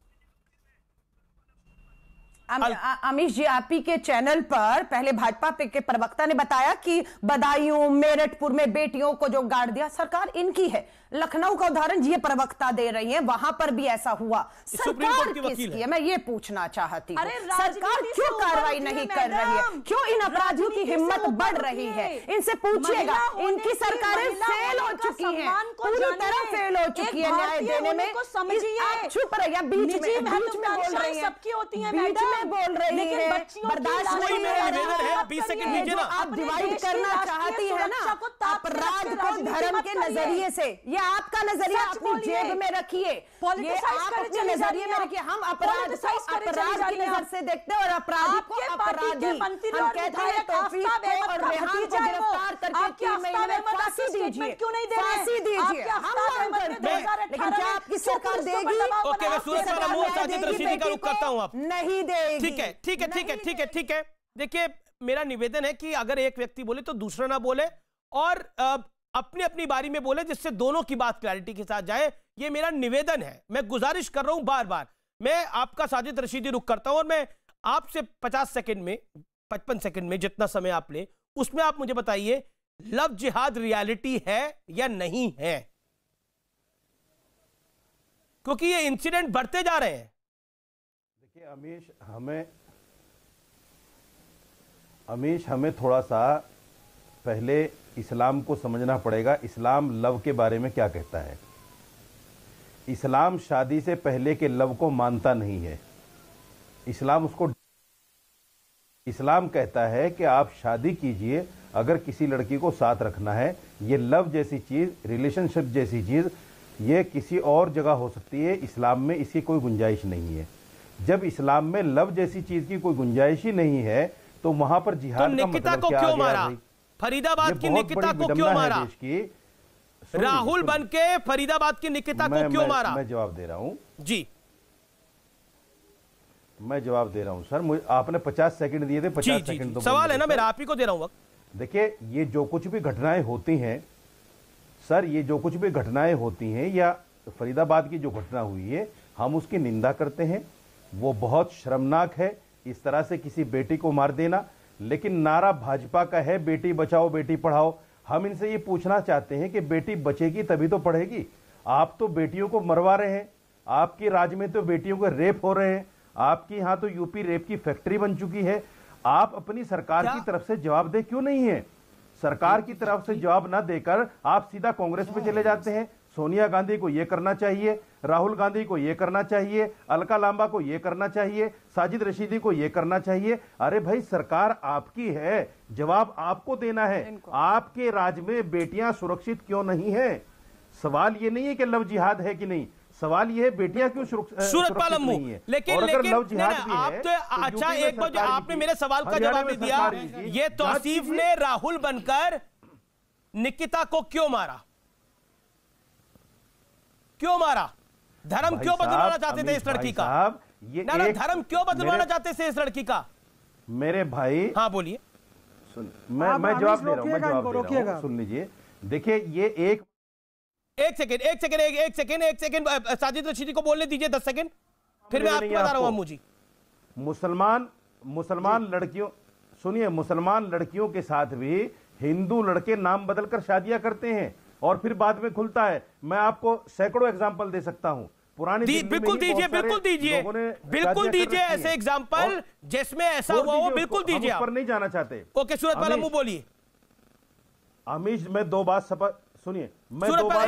अमीश जी, आप ही के चैनल पर पहले भाजपा के प्रवक्ता ने बताया कि बदायूं मेरठपुर में बेटियों को जो गाड़ दिया सरकार इनकी है। लखनऊ का उदाहरण ये प्रवक्ता दे रही है, वहां पर भी ऐसा हुआ। सरकार किसकी है? मैं ये पूछना चाहती हूँ, सरकार क्यों कार्रवाई नहीं कर रही है? क्यों इन अपराधियों की हिम्मत बढ़ रही है? इनसे पूछिएगा। इनकी सरकारें फेल हो चुकी हैं, पूरी तरह फेल हो चुकी है न्याय देने में। आप चुप रहिए, बीच में बोल रही है, बीच में बोल रही है, बर्दाश्त नहीं है। 20 सेकंड दीजिए ना। आप डिवाइड करना चाहती है ना अपराध को धर्म के नजरिए से। ये आपका नजरिया अपनी जेब में रखिए, ये आप अपने नजरिए में रखिए। हम अपराध को अपराध की नजर से देखते हैं और अपराधी को अपराधी। हम कहते हैं तौफीक को और रेहान को गिरफ्तार करके 3 महीने में फांसी दीजिए, फांसी दीजिए। हम मांग करते हैं, लेकिन क्या आपकी सरकार देगी? ओके, मैं सूरजपाल अम्मू और साजिद रशीदी का रुख करता हूं। आप नहीं देगी। ठीक है, ठीक है, ठीक है, ठीक है, ठीक है। देखिए, मेरा निवेदन है कि अगर एक व्यक्ति बोले तो दूसरा ना बोले, और अपनी अपनी बारी में बोले, जिससे दोनों की बात क्लैरिटी के साथ जाए। ये मेरा निवेदन है, मैं गुजारिश कर रहा हूं बार बार। मैं आपका साजिद रशीदी रुख करता हूं और मैं आपसे 50 सेकंड में, 55 सेकंड में, जितना समय आप ले, उसमें आप मुझे बताइए लव जिहाद रियलिटी है या नहीं है, क्योंकि ये इंसिडेंट बढ़ते जा रहे हैं। देखिए अमीश, हमें थोड़ा सा पहले इस्लाम को समझना पड़ेगा। इस्लाम लव के बारे में क्या कहता है? इस्लाम शादी से पहले के लव को मानता नहीं है। इस्लाम कहता है कि आप शादी कीजिए, अगर किसी लड़की को साथ रखना है। ये लव जैसी चीज, रिलेशनशिप जैसी चीज, ये किसी और जगह हो सकती है, इस्लाम में इसकी कोई गुंजाइश नहीं है। जब इस्लाम में लव जैसी चीज की कोई गुंजाइश ही नहीं है, तो वहां पर जिहाद का निकिता मतलब को क्या क्यों आ गया मारा? भाई? फरीदाबाद की ये बहुत निकिता बड़ी को क्यों विडंबना है मारा? देश की। राहुल बन के फरीदाबाद की निकिता को क्यों मारा? मैं जवाब दे रहा हूं जी, मैं जवाब दे रहा हूं सर। मुझे आपने 50 सेकंड दिए थे, 50 सेकंड तो सवाल है ना, मेरा आप ही को दे रहा हूं वक्त। देखिए, ये जो कुछ भी घटनाएं होती हैं सर, ये जो कुछ भी घटनाएं होती हैं या फरीदाबाद की जो घटना हुई है, हम उसकी निंदा करते हैं। वो बहुत शर्मनाक है, इस तरह से किसी बेटी को मार देना। लेकिन नारा भाजपा का है बेटी बचाओ बेटी पढ़ाओ। हम इनसे ये पूछना चाहते हैं कि बेटी बचेगी तभी तो पढ़ेगी। आप तो बेटियों को मरवा रहे हैं, आपके राज्य में तो बेटियों को रेप हो रहे हैं, आपके यहां तो यूपी रेप की फैक्ट्री बन चुकी है। आप अपनी सरकार की तरफ से जवाबदेह क्यों नहीं है? सरकार की तरफ से जवाब ना देकर आप सीधा कांग्रेस में चले जाते हैं। सोनिया गांधी को यह करना चाहिए, राहुल गांधी को यह करना चाहिए, अलका लांबा को यह करना चाहिए, साजिद रशीदी को यह करना चाहिए। अरे भाई, सरकार आपकी है, जवाब आपको देना है। आपके राज्य में बेटियां सुरक्षित क्यों नहीं है? सवाल यह नहीं है कि लव जिहाद है कि नहीं, सवाल ये है बेटियां क्यों सूरतपाल अम्मू। लेकिन आप तो अच्छा, एक बार जो आपने मेरे सवाल का जवाब नहीं दिया, ये तौसीफ ने राहुल बनकर निकिता को क्यों मारा? क्यों मारा? धर्म क्यों बदलवाना चाहते थे इस लड़की का? ना धर्म क्यों बदलवाना चाहते थे इस लड़की का? मेरे भाई, हाँ बोलिए। मैं जवाब दे रहा हूं, सुन लीजिए। देखिए, ये एक सेकंड साजिद रशीदी को बोलने दीजिए 10 सेकंड, फिर मैं आपको बता रहा हूं अम्मू जी। मुसलमान लड़कियों, सुनिए, मुसलमान लड़कियों के साथ भी हिंदू लड़के नाम बदलकर शादियां करते हैं और फिर बाद में खुलता है। मैं आपको सैकड़ों एग्जांपल दे सकता हूं। पुरानी बिल्कुल दीजिए ऐसे एग्जांपल जिसमें ऐसा हुआ हो, बिल्कुल दीजिए। पर नहीं जाना चाहते। ओके, सूरतपाल अम्मू बोलिए। अमीश, मैं दो बात सुनिए,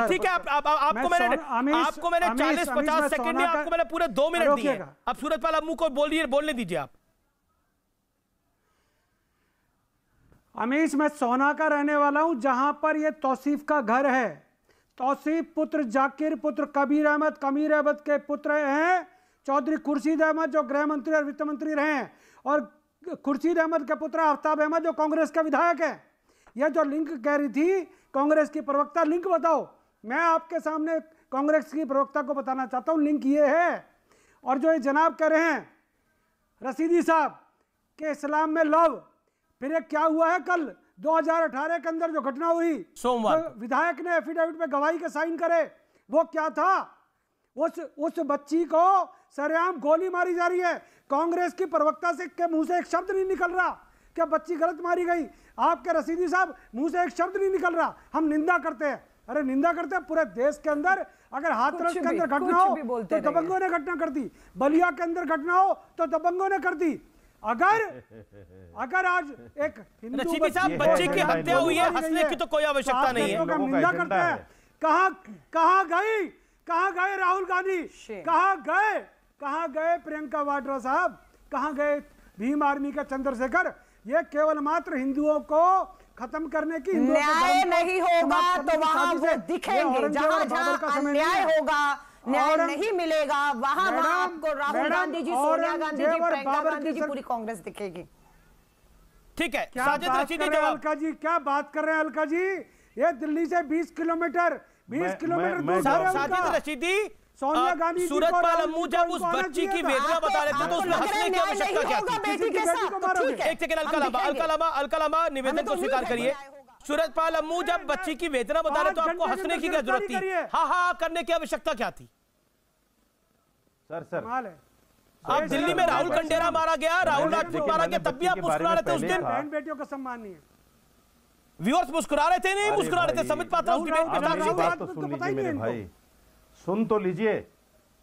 ठीक है, आपको मैंने 40-50 सेकंड में आपको मैंने पूरे 2 मिनट दिए। अब सूरतपाल अम्मू को बोलने दीजिए आप। अमीश, मैं सोना का रहने वाला हूं, जहां पर यह तौसीफ का घर है। तौसीफ पुत्र जाकिर, पुत्र कबीर अहमद के पुत्र हैं चौधरी खुर्शीद अहमद, जो गृह मंत्री और वित्त मंत्री रहे हैं, और खुर्शीद अहमद के पुत्र आफ्ताब अहमद, जो कांग्रेस के विधायक हैं। यह जो लिंक कह रही थी कांग्रेस की प्रवक्ता, लिंक बताओ। मैं आपके सामने कांग्रेस की प्रवक्ता को बताना चाहता हूं, लिंक ये है। और जो ये जनाब कह रहे हैं रशीदी साहब के इस्लाम में लव, फिर ये क्या हुआ है? कल 2018 के अंदर जो घटना हुई, सोमवार विधायक ने एफिडेविट पे गवाही के साइन करे, वो क्या था? उस बच्ची को सरेआम गोली मारी जा रही है। कांग्रेस की प्रवक्ता से के मुंह से एक शब्द नहीं निकल रहा क्या बच्ची गलत मारी गई। आपके रशीदी साहब मुंह से एक शब्द नहीं निकल रहा। हम निंदा करते हैं, अरे निंदा करते हैं पूरे देश के अंदर। अगर हाथरस के अंदर घटना हो तो दबंगों ने घटना कर दी, बलिया के अंदर घटना हो तो दबंगों ने कर दी। अगर आज एक हिंदू बच्चे की हत्या हुई है, हंसने की तो कोई आवश्यकता नहीं है। निंदा करते हैं। कहां गए राहुल गांधी? कहां गए प्रियंका वाड्रा साहब? कहां गए भीम आर्मी का चंद्रशेखर? ये केवल मात्र हिंदुओं को खत्म करने की, न्याय नहीं होगा तो वहां वो दिखेंगे। जहां जहां अन्याय होगा, न्याय नहीं मिलेगा, वहां आपको राहुल गांधी जी, सोनिया गांधी जी, प्रियंका गांधी जी, पूरी कांग्रेस दिखेगी। ठीक है, साजिद रशीदी अलका जी क्या बात कर रहे हैं? अलका जी, ये दिल्ली से 20 किलोमीटर दूर साजिद रशीदी, सोनिया गांधी, सूरतपाल अम्मू जब उस बच्ची की वेदना बता रहे थे तो उसमें हंसने की आवश्यकता क्या थी? एक सेकंड, अलका लांबा निवेदन को स्वीकार करिए। सूरतपाल अम्मू जब बच्ची की वेदना बता रहे तो आपको हंसने की क्या जरूरत थी? हाँ करने की आवश्यकता क्या थी? सर आप दिल्ली में राहुल कंडेरा मारा गया, राहुल राजपूत मारा गया, तब भी आप मुस्कुरा रहे थे उस दिन। बहन बेटियों का सम्मान नहीं है। व्यूअर्स मुस्कुरा रहे थे, नहीं मुस्कुरा रहे थे? समित पात्रा उस डिबेट में साक्षी थे। मेरे भाई सुन तो लीजिए,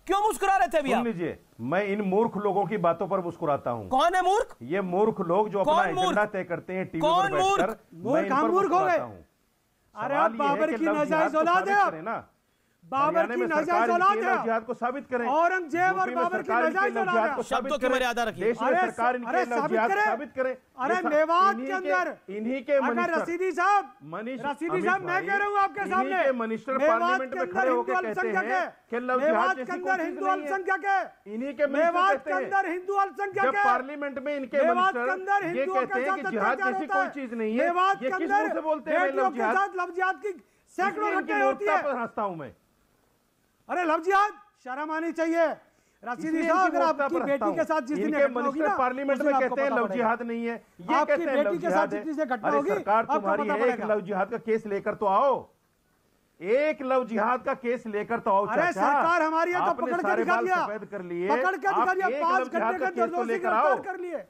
क्यों मुस्कुरा रहे थे? सुन लीजिए, मैं इन मूर्ख लोगों की बातों पर मुस्कुराता हूं। कौन है मूर्ख? ये मूर्ख लोग जो अपना एजेंडा तय करते हैं टीवी पर बैठकर। मूर्ख हो गए। अरे आप बाबर की नाजायज औलाद है। बाबर की नाजायज औलाद है। जिहाद को साबित करें। औरंगजेब और बाबर की नाजायज औलाद है। शब्दों की मर्यादा रखिए। अरे साबित करें। अरे मेवात के अंदर इन्हीं के अगर रशीदी साहब मैं कह रहा हूँ आपके सामने, मेवात के अंदर हिंदू अल्पसंख्यक है, मेवात के अंदर हिंदू अल्पसंख्यक है, इन्हीं के मेवात के अंदर हिंदू अल्पसंख्यक है, पार्लियामेंट में इनके मेवात के अंदर हिंदुओं के साथ अत्याचार होता है, कोई चीज नहीं है। मेवात के अंदर बेटियों के साथ लव जिहाद की सैकड़ों घटनाएं होती है। हंसता हूं मैं। अरे लव जिहाद शर्म आनी चाहिए। रशीदी साहब अगर आपकी बेटी के साथ जिस दिन घटना होगी ना, पार्लियामेंट में कहते हैं लव जिहाद नहीं है, ये कहते हैं लव जिहाद है। अरे सरकार तुम्हारी है, एक लव जिहाद का केस लेकर तो आओ, एक लव जिहाद का केस लेकर तो आओ। अरे सरकार हमारी है तो पकड़ के दिखा दिया, कर लिए, पकड़ के दिखा दिया, 5 घंटे के निर्दोषी गिरफ्तार कर लिए।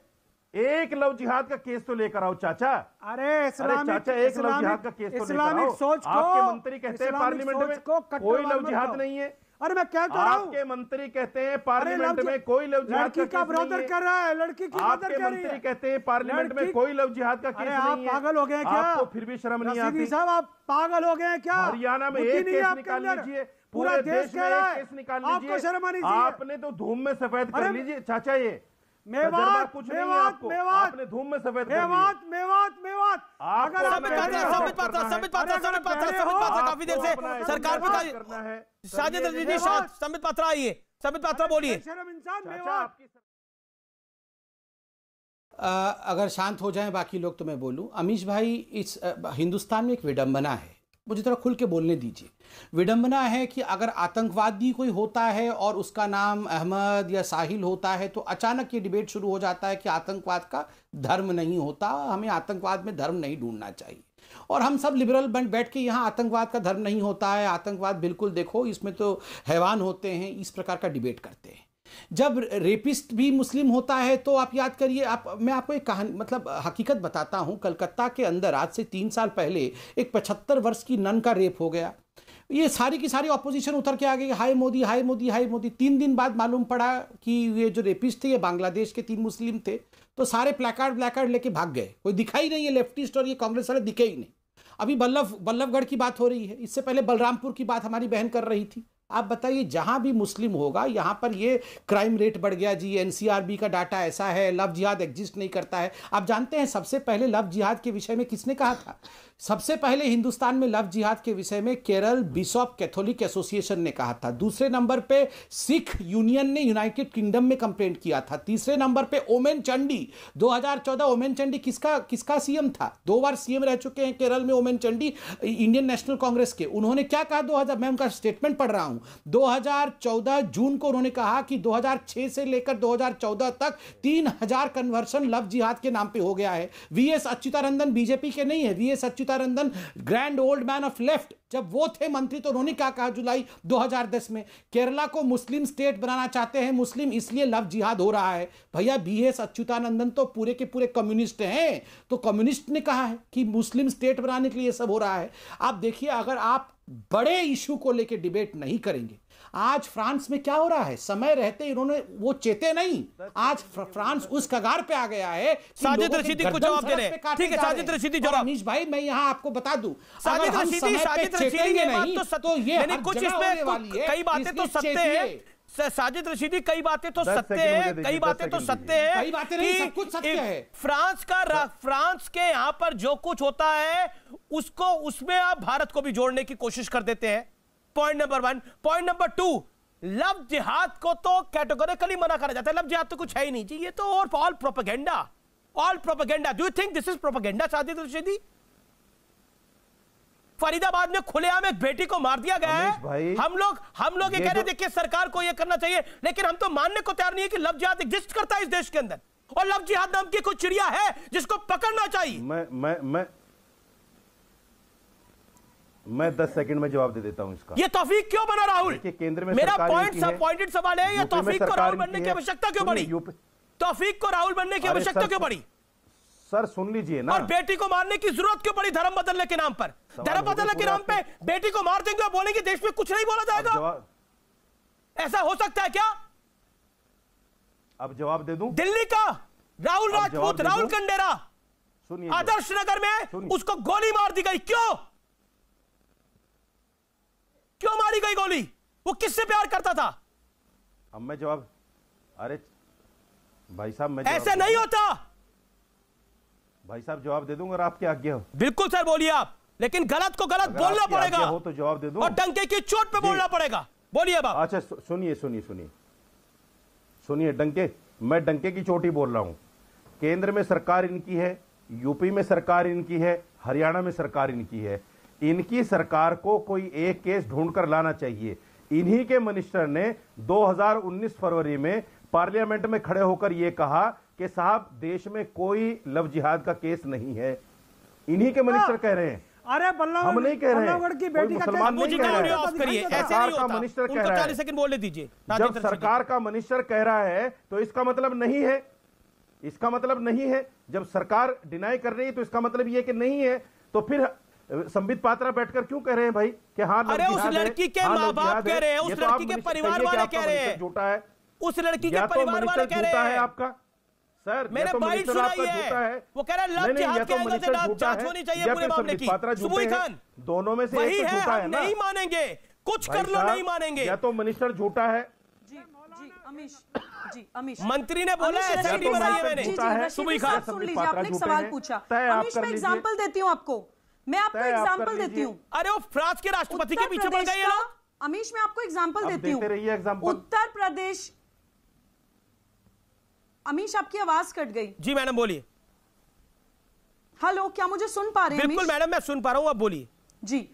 एक लव जिहाद का केस तो लेकर आओ चाचा। अरे चाचा एक लव जिहाद का केस तो लेकर आओ। इस्लामिक सोच को, आपके मंत्री कहते हैं पार्लियामेंट में कोई लव जिहाद नहीं है। अरे मैं क्या कह रहा हूं, आपके मंत्री कहते हैं पार्लियामेंट में कोई लव जिहाद का केस नहीं है। ब्रदर कर रहा है, लड़की की मदद कर रही है। आपके मंत्री कहते हैं पार्लियामेंट में कोई लव जिहाद का केस नहीं है। आप पागल हो गए क्या? आपको फिर भी शर्म नहीं आती? साहब आप पागल हो गए क्या? हरियाणा में एक केस निकाल लीजिए, पूरा देश कह रहा है, केस निकाल आपको शर्म आनी चाहिए। आपने तो धूम में सफेद कर लीजिए चाचा। ये मेवात कुछ नहीं है आपको, आपने धूम में सफेद कर लिया। मेवात अगर काफी देर से सरकार पे करना है। साजिद रशीदी संबित पात्रा आइए, संबित पात्रा बोलिए। अगर शांत हो जाएं बाकी लोग तो मैं बोलूं। अमीश भाई, इस हिंदुस्तान में एक विडंबना है, मुझे थोड़ा खुल के बोलने दीजिए। विडंबना है कि अगर आतंकवादी कोई होता है और उसका नाम अहमद या साहिल होता है तो अचानक ये डिबेट शुरू हो जाता है कि आतंकवाद का धर्म नहीं होता, हमें आतंकवाद में धर्म नहीं ढूंढना चाहिए। और हम सब लिबरल बैठ के यहाँ आतंकवाद का धर्म नहीं होता है, आतंकवाद बिल्कुल देखो इसमें तो हैवान होते हैं, इस प्रकार का डिबेट करते हैं। जब रेपिस्ट भी मुस्लिम होता है तो आप याद करिए, मैं आपको एक कहानी मतलब हकीकत बताता हूँ। कलकत्ता के अंदर आज से 3 साल पहले एक 75 वर्ष की नन का रेप हो गया। ये सारी की सारी ऑपोजिशन उतर के आ गई, हाय मोदी हाय मोदी हाय मोदी। 3 दिन बाद मालूम पड़ा कि ये जो रेपिस्ट थे ये बांग्लादेश के 3 मुस्लिम थे। तो सारे प्लेकार्ड लेके भाग गए, कोई दिखा ही नहीं, ये लेफ्टिस्ट और ये कांग्रेस वाले दिखे ही नहीं। अभी बल्लभगढ़ की बात हो रही है, इससे पहले बलरामपुर की बात हमारी बहन कर रही थी। आप बताइए, जहां भी मुस्लिम होगा यहां पर ये क्राइम रेट बढ़ गया जी। एनसीआरबी का डाटा ऐसा है, लव जिहाद एग्जिस्ट नहीं करता है। आप जानते हैं सबसे पहले लव जिहाद के विषय में किसने कहा था? सबसे पहले हिंदुस्तान में लव जिहाद के विषय में केरल बिशप कैथोलिक एसोसिएशन ने कहा था। दूसरे नंबर पे सिख यूनियन ने यूनाइटेड किंगडम में कंप्लेंट किया था। तीसरे नंबर पे ओमेन चंडी 2014। ओमेन चंडी किसका सीएम था? 2 बार सीएम रह चुके हैं केरल में Oommen Chandy, Indian National Congress के। उन्होंने क्या कहा 2000, मैं उनका स्टेटमेंट पढ़ रहा हूं। 2014 जून को उन्होंने कहा कि 2006 से लेकर 2014 तक 3000 कन्वर्शन लव जिहाद के नाम पे हो गया है। वीएस अच्युतानंदन बीजेपी के नहीं है, VS Achuthanandan grand old man of left, जब वो थे मंत्री तो उन्होंने क्या कहा जुलाई 2010 में? केरला को मुस्लिम स्टेट बनाना चाहते हैं मुस्लिम, इसलिए लव जिहाद हो रहा है। भैया वीएस अच्युतानंदन तो पूरे के पूरे कम्युनिस्ट हैं, तो कम्युनिस्ट ने कहा है कि मुस्लिम स्टेट बनाने के लिए सब हो रहा है। आप देखिए, अगर आप बड़े इशू को लेकर डिबेट नहीं करेंगे, आज फ्रांस में क्या हो रहा है, समय रहते इन्होंने वो चेते नहीं। आज फ्रांस उस कगार पे आ गया है। साजिद रशीदी को जवाब दे रहे हैं। ठीक है साजिद रशीदी जवाब। अमीश भाई मैं यहाँ आपको बता दूं, साजिद रशीदी नहीं तो ये कुछ इसमें कई बातें तो सत्य है। साजिद रशीदी कई बातें तो सत्य है, कई बातें तो सत्य है, कई बातें नहीं, सब कुछ सत्य है। फ्रांस के यहां पर जो कुछ होता है उसको उसमें आप भारत को भी जोड़ने की कोशिश कर देते हैं। Point number 1। Point number 2, love जिहाद को तो कैटेगोरिकली मना करा जाता है। लव जिहाद तो कुछ है ही नहीं जी, ये तो all propaganda, all propaganda. Do you think this is propaganda Sajid Rashidi? Faridabad में खुलेआम एक बेटी को मार दिया गया है। हम लोग ये कह रहे हैं देखिए सरकार को ये करना चाहिए, लेकिन हम तो मानने को तैयार नहीं है कि लव जिहाद एग्जिस्ट करता है इस देश के अंदर, और लव जिहाद नाम की कोई चिड़िया है जिसको पकड़ना चाहिए। मैं 10 सेकंड में जवाब दे देता हूं इसका। ये तौफीक क्यों बना राहुल? केंद्र में मेरा पॉइंटेड सवाल है, ये तौफीक को राहुल बनने की आवश्यकता क्यों पड़ी? तौफीक को राहुल बनने की आवश्यकता क्यों पड़ी? सर सुन लीजिए ना। और बेटी को मारने की जरूरत क्यों पड़ी धर्म बदलने के नाम पर? धर्म बदलने के नाम पे बेटी को मार देंगे और बोलेंगे देश में कुछ नहीं बोला जाएगा। ऐसा हो सकता है क्या? अब जवाब दे दूं। दिल्ली का राहुल राजपूत, राहुल कंडेरा, सुनिए, आदर्श नगर में उसको गोली मार दी गई। क्यों मारी मारी गई गोली? वो किससे प्यार करता था? अब मैं जवाब, अरे भाई साहब मैं ऐसे नहीं होता। भाई साहब जवाब दे दूंगा, आपकी आज्ञा हो। बिल्कुल सर बोलिए आप, लेकिन गलत को गलत बोलना पड़ेगा हो तो जवाब दे दूं, और डंके की चोट पे बोलना पड़ेगा। बोलिए बाप। अच्छा सुनिए सुनिए सुनिए सुनिए, मैं डंके की चोट ही बोल रहा हूं। केंद्र में सरकार इनकी है, यूपी में सरकार इनकी है, हरियाणा में सरकार इनकी है। इनकी सरकार को कोई एक केस ढूंढकर लाना चाहिए। इन्हीं के मिनिस्टर ने 2019 फरवरी में पार्लियामेंट में खड़े होकर यह कहा कि साहब देश में कोई लव जिहाद का केस नहीं है। इन्हीं के मिनिस्टर कह रहे हैं, अरे हम नहीं कह रहे हैं, की बेटी का मुसलमान नहीं कह रहे हैं। सरकार का मिनिस्टर कह रहा है। 40 सेकंड बोलने दीजिए। जब सरकार का मिनिस्टर कह रहा है तो इसका मतलब नहीं है, इसका मतलब नहीं है। जब सरकार डिनाई कर रही है तो इसका मतलब ये कि नहीं है। तो फिर संबित पात्रा बैठकर क्यों कह रहे हैं भाई कि हाँ? अरे उस लड़की के माँ बाप कह रहे हैं, उस लड़की के परिवार वाले कह रहे हैं झूठा है, उस लड़की के परिवार वाले कह रहे हैं आपका। सर मेरे बाइट सुनाई है, वो कह रहा है लव जिहाद के एंगल से जांच होनी चाहिए पूरे मामले की। सुबुई खान दोनों में से वही है, हम नहीं मानेंगे, कुछ कर लो नहीं मानेंगे। या तो मिनिस्टर झूठा है। जी अमीश मंत्री ने बोला ऐसा नहीं बनाया मैंने। सुबुई खान सुन लीजिए, आपने एक सवाल पूछा। अमीश मैं एग्जांपल देती हूँ आपको, मैं आपको एग्जांपल देती हूँ। अरे वो फ्रांस के राष्ट्रपति के पीछे पड़ गए लोग। अमीश मैं आपको एग्जांपल देती हूँ। उत्तर प्रदेश। अमीश आपकी आवाज कट गई। जी मैडम बोलिए। हेलो, क्या मुझे सुन पा रहे हैं? बिल्कुल मैडम मैं सुन पा रहा हूँ, आप बोलिए। जी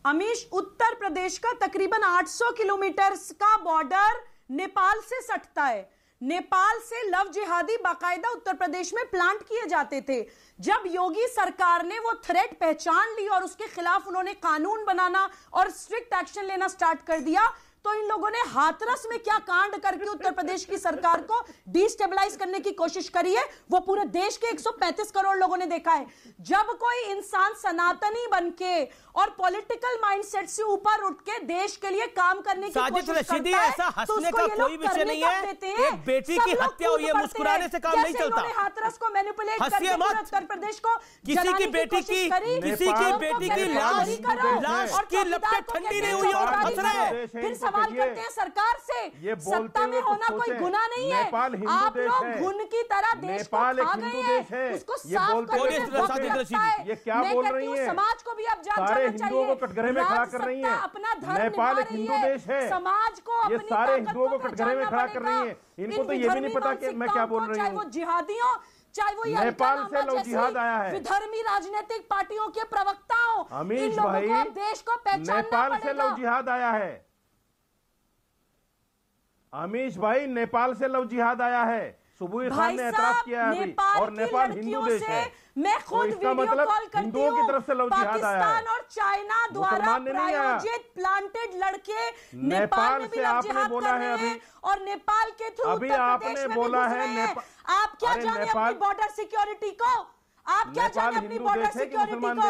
अमीश, उत्तर प्रदेश का तकरीबन 800 किलोमीटर का बॉर्डर नेपाल से सटता है। नेपाल से लव जिहादी बाकायदा उत्तर प्रदेश में प्लांट किए जाते थे। जब योगी सरकार ने वो थ्रेट पहचान ली और उसके खिलाफ उन्होंने कानून बनाना और स्ट्रिक्ट एक्शन लेना स्टार्ट कर दिया, तो इन लोगों ने हाथरस में क्या कांड करके उत्तर प्रदेश की सरकार को डिस्टेबलाइज करने की कोशिश करी है, वो पूरे देश के 135 करोड़ लोगों ने देखा है। जब कोई इंसान सनातनी बनके और पॉलिटिकल माइंडसेट से ऊपर उठ के देश के लिए काम करने की कोशिश करता है, ऐसा हंसने का कोई विषय नहीं है। एक बेटी की हत्या हुई है, मुस्कुराने से काम नहीं चलता। हाथरस को मैनिपुलेट करके उत्तर प्रदेश को किसी की बेटी की लाश की लपटें ठंडी नहीं हुई और हंस रहे हैं। सवाल करते हैं सरकार से, सत्ता में होना कोई गुनाह नहीं है। आप लोग घुन की तरह देश को खा गए हैं, उसको साफ करने में वक्त लगता है। ये क्या बोल रही है? समाज को भी अब जांचना चाहिए। हिंदुओं को कटघरे में खड़ा कर रही है। अपना धर्म नेपाल एक हिंदू देश है। समाज को ये सारे हिंदुओं को कटघरे में खड़ा कर रही है। इनको तो ये भी नहीं पता कि मैं क्या बोल रही हूँ। वो जिहादियों, चाहे वो नेपाल से लव जिहाद आया है। विधर्मी राजनीतिक पार्टियों के प्रवक्ताओं, अमीश भाई, देश को पहचानना नेपाल से लव जिहाद आया है। अमीश भाई, नेपाल से लव जिहाद आया है। सुबुई खान ने एतराज किया है अभी, और नेपाल हिंदू देश है। मैं खुद वीडियो मतलब कॉल करती हिंदुओं की तरफ से लव जिहाद आया है। पाकिस्तान और चाइना द्वारा प्रायोजित प्लांटेड लड़के नेपाल में भी लव जिहाद कर रहे हैं और नेपाल के थ्रू अभी आपने बोला है। आप क्या जाने अपनी बॉर्डर सिक्योरिटी को? आप क्या जाने अपनी बॉर्डर सिक्योरिटी को?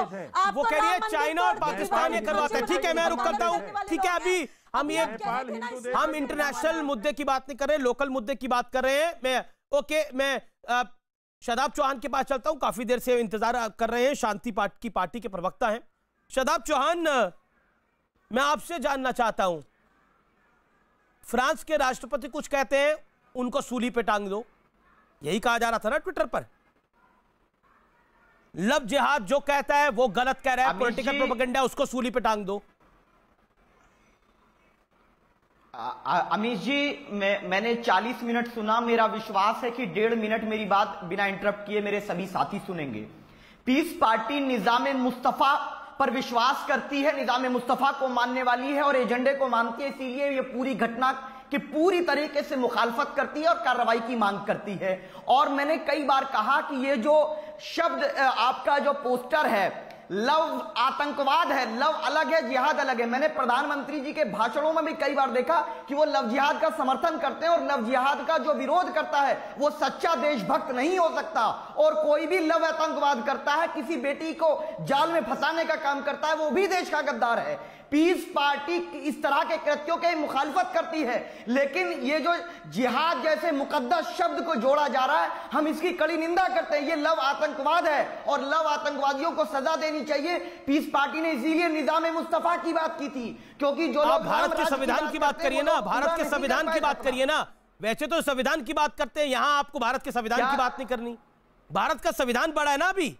वो कह रही है चाइना और पाकिस्तान ये करवाते हैं। ठीक है, मैं रुक करता हूँ। ठीक है, अभी हम इंटरनेशनल मुद्दे की बात नहीं कर रहे, लोकल मुद्दे की बात कर रहे हैं। मैं शादाब चौहान के पास चलता हूं, काफी देर से इंतजार कर रहे हैं, शांति पार्टी के प्रवक्ता हैं। शादाब चौहान, मैं आपसे जानना चाहता हूं, फ्रांस के राष्ट्रपति कुछ कहते हैं, उनको सूली पे टांग दो, यही कहा जा रहा था ना ट्विटर पर। लव जिहाद जो कहता है वो गलत कह रहा है, पॉलिटिकल प्रोपेगेंडा, उसको सूली पे टांग दो। अमीश जी, मैंने 40 मिनट सुना। मेरा विश्वास है कि 1.5 मिनट मेरी बात बिना इंटरप्ट किए मेरे सभी साथी सुनेंगे। पीस पार्टी निजाम मुस्तफा पर विश्वास करती है, निजाम मुस्तफा को मानने वाली है और एजेंडे को मानती है। इसीलिए ये पूरी घटना की पूरी तरीके से मुखालफत करती है और कार्रवाई की मांग करती है। और मैंने कई बार कहा कि ये जो शब्द आपका जो पोस्टर है, लव आतंकवाद है, लव अलग है, जिहाद अलग है। मैंने प्रधानमंत्री जी के भाषणों में भी कई बार देखा कि वो लव जिहाद का समर्थन करते हैं और लव जिहाद का जो विरोध करता है वो सच्चा देशभक्त नहीं हो सकता। और कोई भी लव आतंकवाद करता है, किसी बेटी को जाल में फंसाने का काम करता है, वो भी देश का गद्दार है। पीस पार्टी इस तरह के कृत्यों की मुखालफत करती है, लेकिन ये जो जिहाद जैसे मुकद्दस शब्द को जोड़ा जा रहा है, हम इसकी कड़ी निंदा करते हैं। ये लव आतंकवाद है और लव आतंकवादियों को सजा देनी चाहिए। पीस पार्टी ने इसीलिए निजाम मुस्तफा की बात की थी, क्योंकि जो लोग भारत के संविधान की बात करिए ना, भारत के संविधान की बात करिए ना। वैसे तो संविधान की बात करते हैं, यहां आपको भारत के संविधान की बात नहीं करनी। भारत का संविधान बड़ा है ना। अभी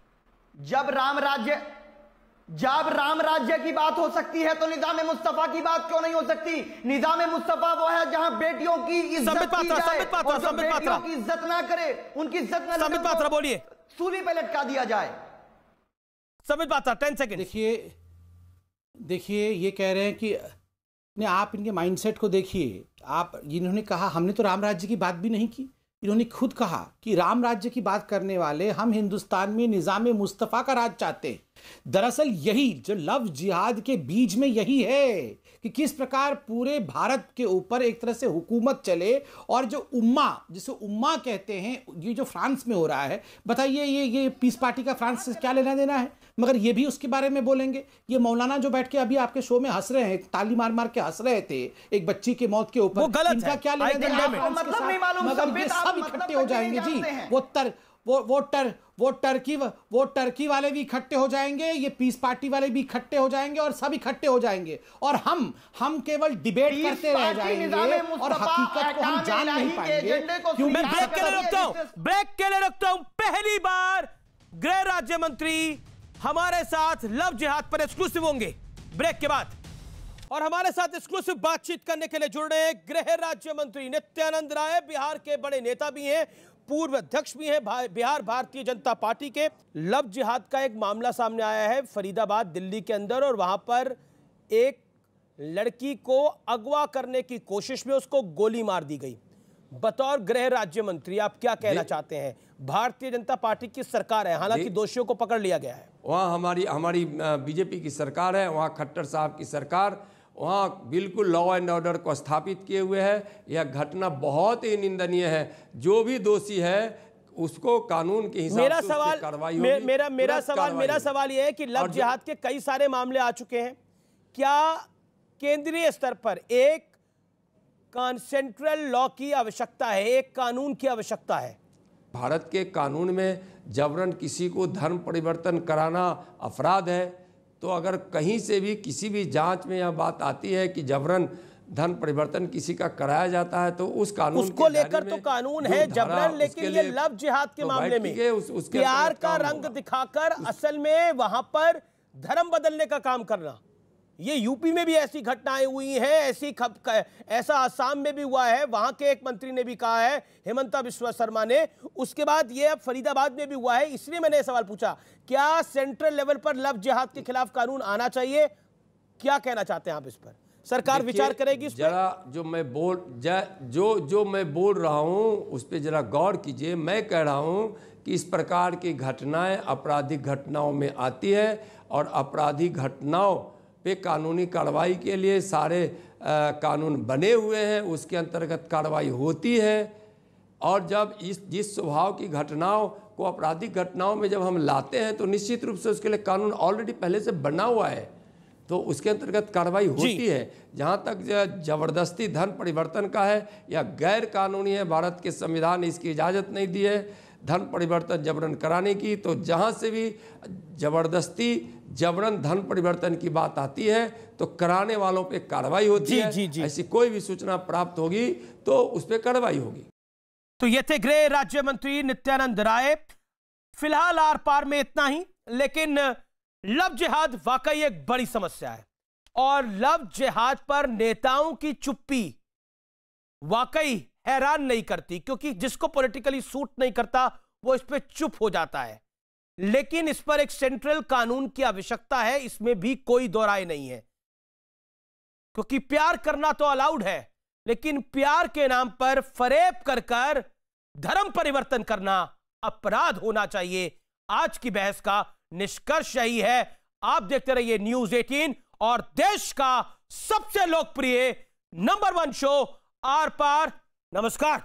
जब राम राज्य की बात हो सकती है तो निजाम मुस्तफा की बात क्यों नहीं हो सकती? निजाम मुस्तफा वो है जहां बेटियों की इज्जत की जाए और जो बेटियों की इज्जत ना करे, उनकी इज्जत ना संबित पात्रा बोलिए, सूली पे लटका दिया जाए। संबित पात्रा 10 सेकंड। देखिए ये कह रहे हैं कि नहीं, आप इनके माइंडसेट को देखिए। आप इन्होंने कहा हमने तो राम राज्य की बात भी नहीं की। इन्होंने खुद कहा कि राम राज्य की बात करने वाले हम हिंदुस्तान में निजाम मुस्तफा का राज चाहते हैं। दरअसल यही जो लव जिहाद के बीज में यही है कि किस प्रकार पूरे भारत के ऊपर एक तरह से हुकूमत चले, और जो उम्मा, जिसे उम्मा कहते हैं, ये जो फ्रांस में हो रहा है, बताइए ये पीस पार्टी का फ्रांस से क्या लेना देना है? मगर ये भी उसके बारे में बोलेंगे। ये मौलाना जो बैठ के अभी आपके शो में हंस रहे हैं, ताली मार मार के हंस रहे थे एक बच्ची की मौत के ऊपर, इनका क्या लेना देना है? मगर ये सब इकट्ठे हो जाएंगे जी। वो टर्की वाले भी इकट्ठे हो जाएंगे, ये पीस पार्टी वाले भी इकट्ठे हो जाएंगे, और सब इकट्ठे हो जाएंगे, और हम केवल डिबेट करते रह जाएंगे और हकीकत को हम जान नहीं पाएंगे। मैं ब्रेक के लिए रखता हूं। पहली बार गृह राज्य मंत्री हमारे साथ लव जिहाद पर एक्सक्लूसिव होंगे ब्रेक के बाद, और हमारे साथ एक्सक्लूसिव बातचीत करने के लिए जुड़ रहे हैं गृह राज्य मंत्री नित्यानंद राय। बिहार के बड़े नेता भी हैं, पूर्व अध्यक्ष भी हैं बिहार भारतीय जनता पार्टी के। लव जिहाद का एक मामला सामने आया है फरीदाबाद दिल्ली के अंदर, और वहां पर एक लड़की को अगवा करने की कोशिश में उसको गोली मार दी गई। बतौर गृह राज्य मंत्री आप क्या कहना चाहते हैं? भारतीय जनता पार्टी की सरकार है, हालांकि दोषियों को पकड़ लिया गया है। वहाँ हमारी बीजेपी की सरकार है, वहाँ खट्टर साहब की सरकार, वहाँ बिल्कुल लॉ एंड ऑर्डर को स्थापित किए हुए है। यह घटना बहुत ही निंदनीय है। जो भी दोषी है उसको कानून के हिसाब से कार्रवाई होगी। मेरा सवाल यह है कि लव जिहाद के कई सारे मामले आ चुके हैं, क्या केंद्रीय स्तर पर एक सेंट्रल लॉ की आवश्यकता है, एक कानून की आवश्यकता है? भारत के कानून में जबरन किसी को धर्म परिवर्तन कराना अपराध है, तो अगर कहीं से भी किसी भी जांच में यह बात आती है कि जबरन धर्म परिवर्तन किसी का कराया जाता है, तो उस कानून उसको लेकर तो कानून है जबरन, लेकिन ये लव जिहाद के मामले में प्यार का रंग दिखाकर असल में वहां पर धर्म बदलने का काम करना, ये यूपी में भी ऐसी घटनाएं हुई हैं, ऐसा आसाम में भी हुआ है। वहां के एक मंत्री ने भी कहा है, हेमंता बिस्वा शर्मा ने। उसके बाद ये अब फरीदाबाद में भी हुआ है। इसलिए मैंने ये सवाल पूछा, क्या सेंट्रल लेवल पर लव जिहाद के खिलाफ कानून आना चाहिए? क्या कहना चाहते हैं आप इस पर? सरकार विचार करेगी इस पर? जरा जो मैं बोल रहा हूं उस पर जरा गौर कीजिए। मैं कह रहा हूं कि इस प्रकार की घटनाएं आपराधिक घटनाओं में आती है, और आपराधिक घटनाओं पे कानूनी कार्रवाई के लिए सारे कानून बने हुए हैं, उसके अंतर्गत कार्रवाई होती है। और जब जिस स्वभाव की घटनाओं को आपराधिक घटनाओं में जब हम लाते हैं, तो निश्चित रूप से उसके लिए कानून ऑलरेडी पहले से बना हुआ है, तो उसके अंतर्गत कार्रवाई होती है। जहाँ तक जबरदस्ती धर्म परिवर्तन का है या गैर कानूनी है, भारत के संविधान ने इसकी इजाज़त नहीं दी है धर्म परिवर्तन जबरन कराने की। तो जहाँ से भी जबरदस्ती जबरन धर्म परिवर्तन की बात आती है, तो कराने वालों पे कार्रवाई होती है। ऐसी कोई भी सूचना प्राप्त होगी तो उस पर कार्रवाई होगी। तो ये थे गृह राज्य मंत्री नित्यानंद राय। फिलहाल आर पार में इतना ही, लेकिन लव जिहाद वाकई एक बड़ी समस्या है, और लव जिहाद पर नेताओं की चुप्पी वाकई हैरान नहीं करती, क्योंकि जिसको पॉलिटिकली सूट नहीं करता वो इस पे चुप हो जाता है। लेकिन इस पर एक सेंट्रल कानून की आवश्यकता है, इसमें भी कोई दो राय नहीं है, क्योंकि प्यार करना तो अलाउड है, लेकिन प्यार के नाम पर फरेब कर धर्म परिवर्तन करना अपराध होना चाहिए। आज की बहस का निष्कर्ष यही है। आप देखते रहिए न्यूज़ 18 और देश का सबसे लोकप्रिय नंबर 1 शो आर पार। नमस्कार।